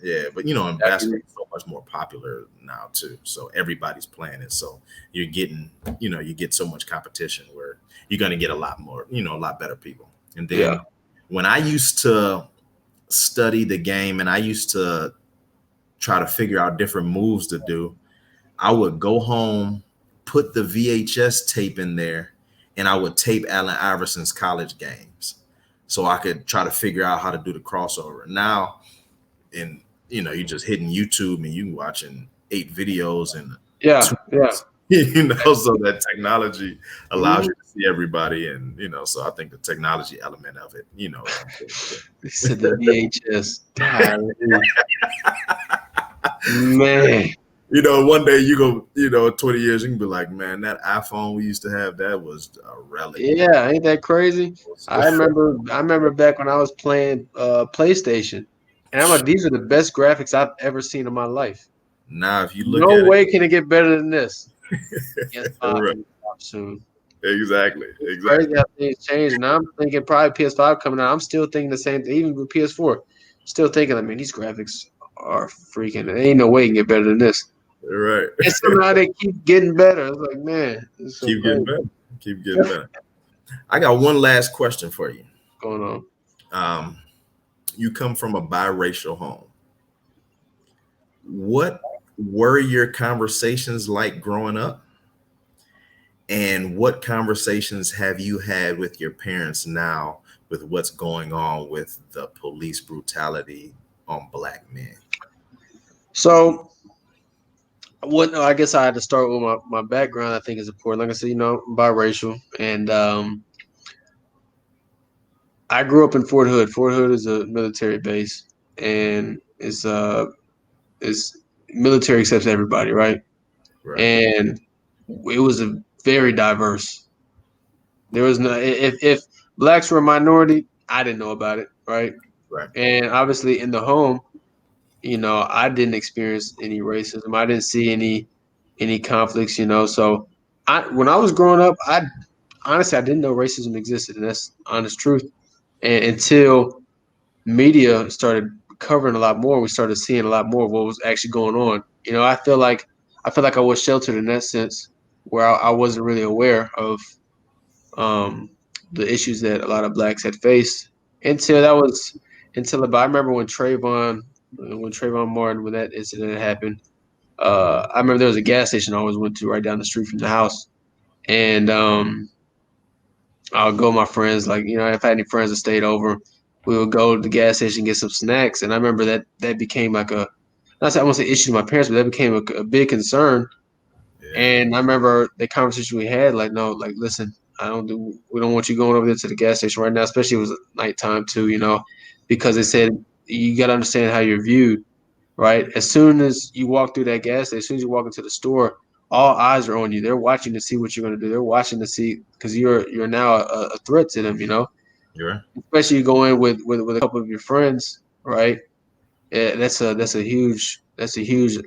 Yeah. But, in basketball, it's so much more popular now, too. So everybody's playing it. So you're getting, you get so much competition where you're going to get a lot more, a lot better people. And then when I used to study the game and I used to try to figure out different moves to do, I would go home, put the VHS tape in there, and I would tape Allen Iverson's college games so I could try to figure out how to do the crossover. Now, you're just hitting YouTube and you watching 8 videos and so that technology allows you to see everybody, and so I think the technology element of it, said the VHS. Man. One day you go, 20 years, you can be like, man, that iPhone we used to have, that was a relic. Yeah, ain't that crazy? I remember back when I was playing PlayStation, and I'm like, these are the best graphics I've ever seen in my life. Now, if you look no at way can it get better than this. Yes, right. soon. Exactly. Crazy how things change, and I'm thinking probably PS5 coming out. I'm still thinking the same thing, even with PS4. Still thinking, I mean, these graphics are freaking. There ain't no way it can get better than this. Right. And somehow they keep getting better. It's like, man, it's so getting better. Keep getting better. I got one last question for you. What's going on? You come from a biracial home. What were your conversations like growing up? And what conversations have you had with your parents now with what's going on with the police brutality on Black men? So, I guess I had to start with my background. I think is important. Like I said, I'm biracial, and I grew up in Fort Hood. Fort Hood is a military base, and it's military accepts everybody, right? And it was a very diverse. There was no if blacks were a minority, I didn't know about it, right? And obviously in the home, I didn't experience any racism. I didn't see any conflicts, So when I was growing up, I didn't know racism existed, and that's honest truth. And until media started covering a lot more, we started seeing a lot more of what was actually going on. I feel like I was sheltered in that sense, where I wasn't really aware of the issues that a lot of blacks had faced until I remember when Trayvon Martin, when that incident happened. I remember there was a gas station I always went to right down the street from the house, and I'll go with my friends. Like, if I had any friends that stayed over, we would go to the gas station, get some snacks. And I remember that became like I won't say issue to my parents, but that became a big concern. Yeah. And I remember the conversation we had, like, no, like, listen, we don't want you going over there to the gas station right now, especially it was nighttime too, because they said you got to understand how you're viewed, right? As soon as you walk through that gas station, as soon as you walk into the store, all eyes are on you. They're watching to see what you're going to do. They're watching to see because you're now a threat to them, Yeah. Especially you go in with a couple of your friends, right? Yeah, that's a huge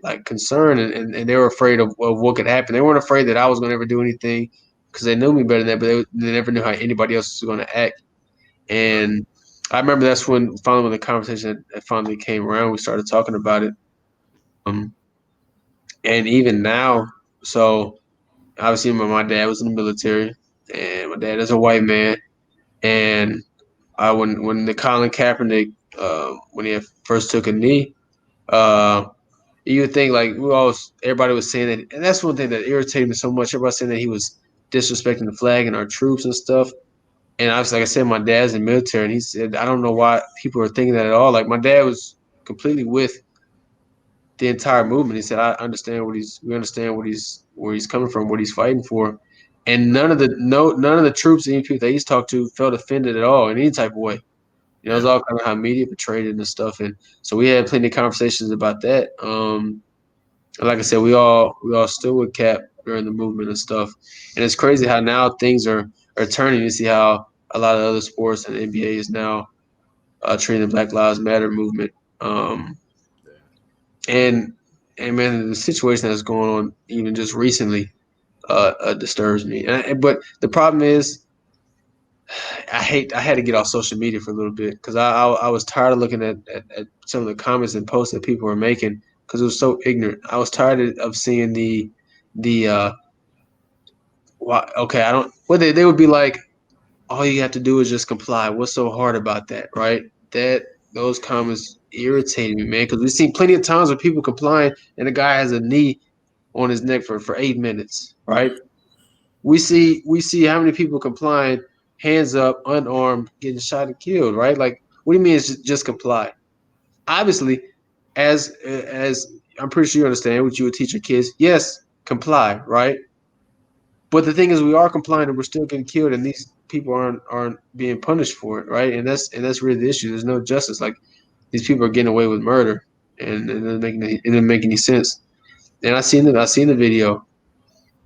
like concern, and they were afraid of what could happen. They weren't afraid that I was going to ever do anything because they knew me better than that, but they never knew how anybody else was going to act. And I remember that's when the conversation finally came around, we started talking about it. And even now, so obviously my dad was in the military, and my dad is a white man. And when the Colin Kaepernick when he first took a knee, you would think like everybody was saying that, and that's one thing that irritated me so much. Everybody saying that he was disrespecting the flag and our troops and stuff. And obviously, like I said, my dad's in the military, and he said, I don't know why people are thinking that at all. Like, my dad was completely with the entire movement. He said, "I understand we understand where he's coming from, what he's fighting for." And none of the troops, any people that he's talked to, felt offended at all in any type of way. You know, it's all kind of how media portrayed it and stuff. And so we had plenty of conversations about that. And like I said, we all stood with Cap during the movement and stuff. And it's crazy how now things are turning. You see how a lot of other sports and NBA is now treating the Black Lives Matter movement. Um, and and man, the situation that's going on even just recently disturbs me. But the problem is, I had to get off social media for a little bit because I was tired of looking at some of the comments and posts that people were making because it was so ignorant. I was tired of seeing the okay, I don't, what they would be like, all you have to do is just comply. What's so hard about that, right? Those comments irritated me, man, because we've seen plenty of times where people complying and the guy has a knee on his neck for 8 minutes, right? We see how many people complying, hands up, unarmed, getting shot and killed, right? Like, what do you mean it's just comply? Obviously, as I'm pretty sure you understand what you would teach your kids. Yes, comply, right? But the thing is, we are complying and we're still getting killed, and these people aren't being punished for it, right? And that's really the issue. There's no justice. Like, these people are getting away with murder, and it doesn't make any sense. And I seen the video.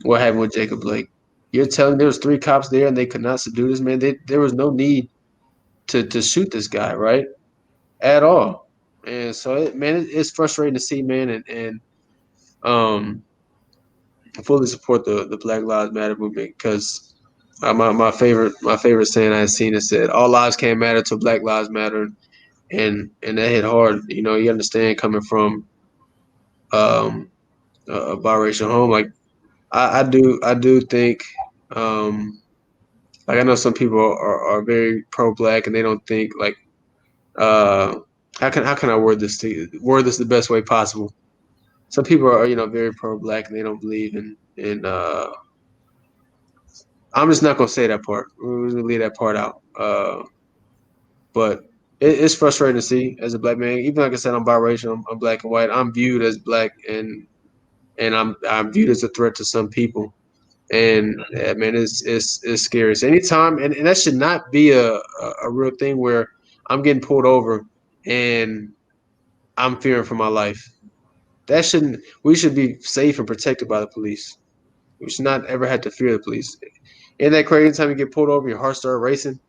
What happened with Jacob Blake? You're telling me there was 3 cops there and they could not subdue this man. There was no need to shoot this guy, right? At all. And so, it's frustrating to see, man, and um, I fully support the Black Lives Matter movement because my favorite saying I had seen it said, "All lives can't matter till Black Lives Matter," and that hit hard. You know, you understand coming from um, a biracial home. Like, I do think, um, like, I know some people are very pro black and they don't think like, uh, how can I word this the best way possible? Some people are, very pro black and they don't believe in. I'm just not gonna say that part. We're gonna leave that part out. But it's frustrating to see as a black man. Even like I said, I'm biracial. I'm black and white. I'm viewed as black, and I'm viewed as a threat to some people. And yeah, man, it's scary. So anytime, and that should not be a real thing where I'm getting pulled over and I'm fearing for my life. That shouldn't. We should be safe and protected by the police. We should not ever have to fear the police. Isn't that crazy? Anytime you get pulled over, your heart starts racing.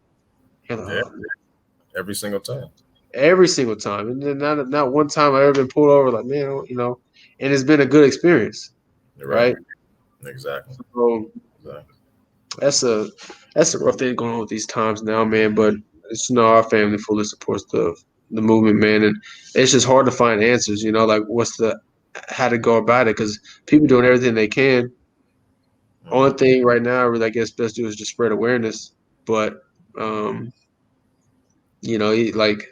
You're like, Yeah, oh, every single time. every single time, and then not one time I've ever been pulled over. Like, man, and it's been a good experience, You're right. right? Exactly. So Exactly. that's a rough thing going on with these times now, man. But it's, our family fully supports the movement, man, and it's just hard to find answers. Like, what's the how to go about it, because people doing everything they can. Only thing right now, really, I guess, best do is just spread awareness. But um, like,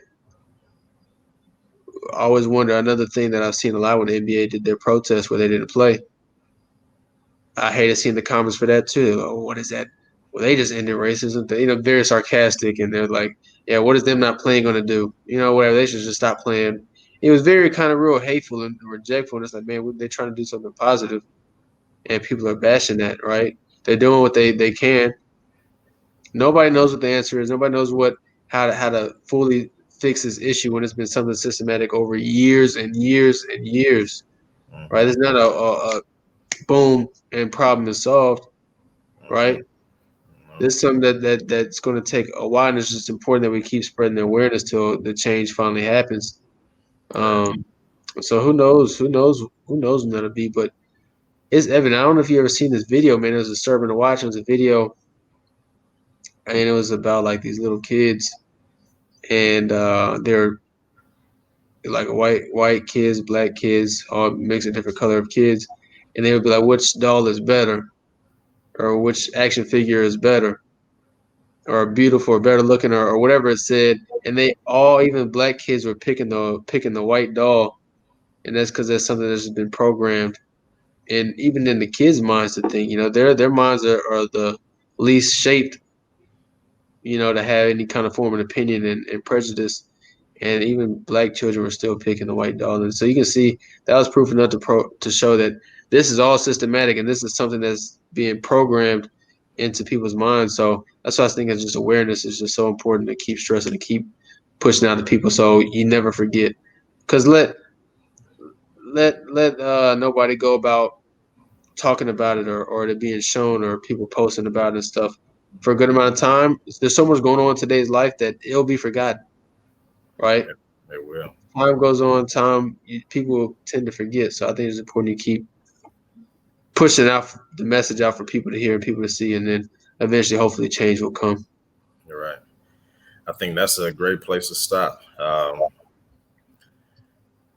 I always wonder, another thing that I've seen a lot when the NBA did their protests where they didn't play. I hated seeing the comments for that too. Oh, what is that? Well, they just ended racism. Very sarcastic, and they're like, "Yeah, what is them not playing going to do? Whatever. They should just stop playing." It was very kind of real hateful and rejectful. And it's like, man, they're trying to do something positive, and people are bashing that. Right? They're doing what they can. Nobody knows what the answer is. Nobody knows how to fully fix this issue when it's been something systematic over years and years and years. Right? It's not a boom and problem is solved. Right? This is something that's going to take a while, and it's just important that we keep spreading the awareness till the change finally happens. Um, so who knows? Who knows? Who knows when that'll be? But it's evident. I don't know if you ever seen this video, man. It was disturbing to watch. It was a video, and it was about like these little kids, and they're like white kids, black kids, all mixed a different color of kids, and they would be like, which doll is better, or which action figure is better, or beautiful or better looking, or whatever it said. And they all, even black kids, were picking the white doll, and that's because that's something that's been programmed. And even in the kids' minds, to think, their minds are the least shaped, to have any kind of form of opinion and prejudice. and even black children were still picking the white dog. So you can see that was proof enough to show that this is all systematic and this is something that's being programmed into people's minds. So that's why I think it's just awareness is just so important to keep stressing and keep pushing out to people so you never forget. Because let nobody go about talking about it or it being shown or people posting about it and stuff for a good amount of time. There's so much going on in today's life that it'll be forgotten, right? They will. Time goes on, people tend to forget. So I think it's important to keep pushing out the message out for people to hear and people to see, and then eventually, hopefully, change will come. You're right. I think that's a great place to stop.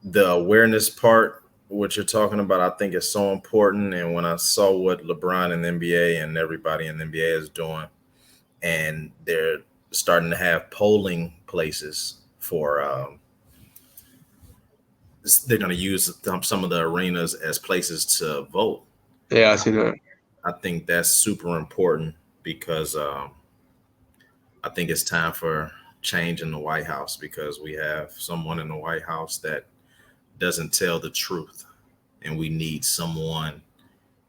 The awareness part, what you're talking about, I think is so important. And when I saw what LeBron and the NBA and everybody in the NBA is doing, and they're starting to have polling places for, they're going to use some of the arenas as places to vote. Yeah, I see that. I think that's super important because I think it's time for change in the White House because we have someone in the White House that doesn't tell the truth. And we need someone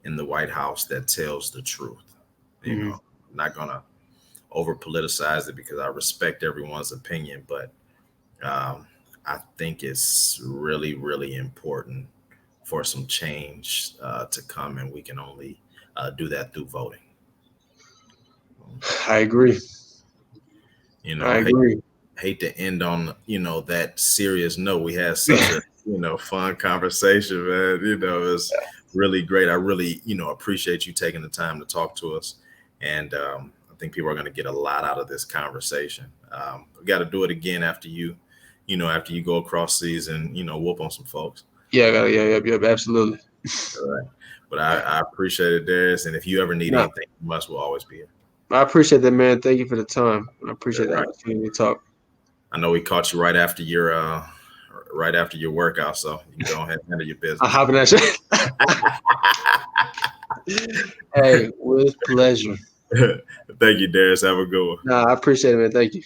in the White House that tells the truth. You know, I'm not going to over politicize it because I respect everyone's opinion, but I think it's really, really important for some change to come, and we can only do that through voting. I agree. You know, I agree. Hate to end on, that serious note. We had such a, fun conversation, man. It's really great. I really, appreciate you taking the time to talk to us. And I think people are going to get a lot out of this conversation. We got to do it again after you go across seas and, whoop on some folks. Yeah, yeah, absolutely. All right. But I appreciate it, Darius. And if you ever need anything from us, we'll always be here. I appreciate that, man. Thank you for the time. I appreciate the opportunity to talk. I know we caught you right after your workout, so you can go ahead and handle your business. I hop in that shit. Hey, with pleasure. Thank you, Darius. Have a good one. I appreciate it, man. Thank you.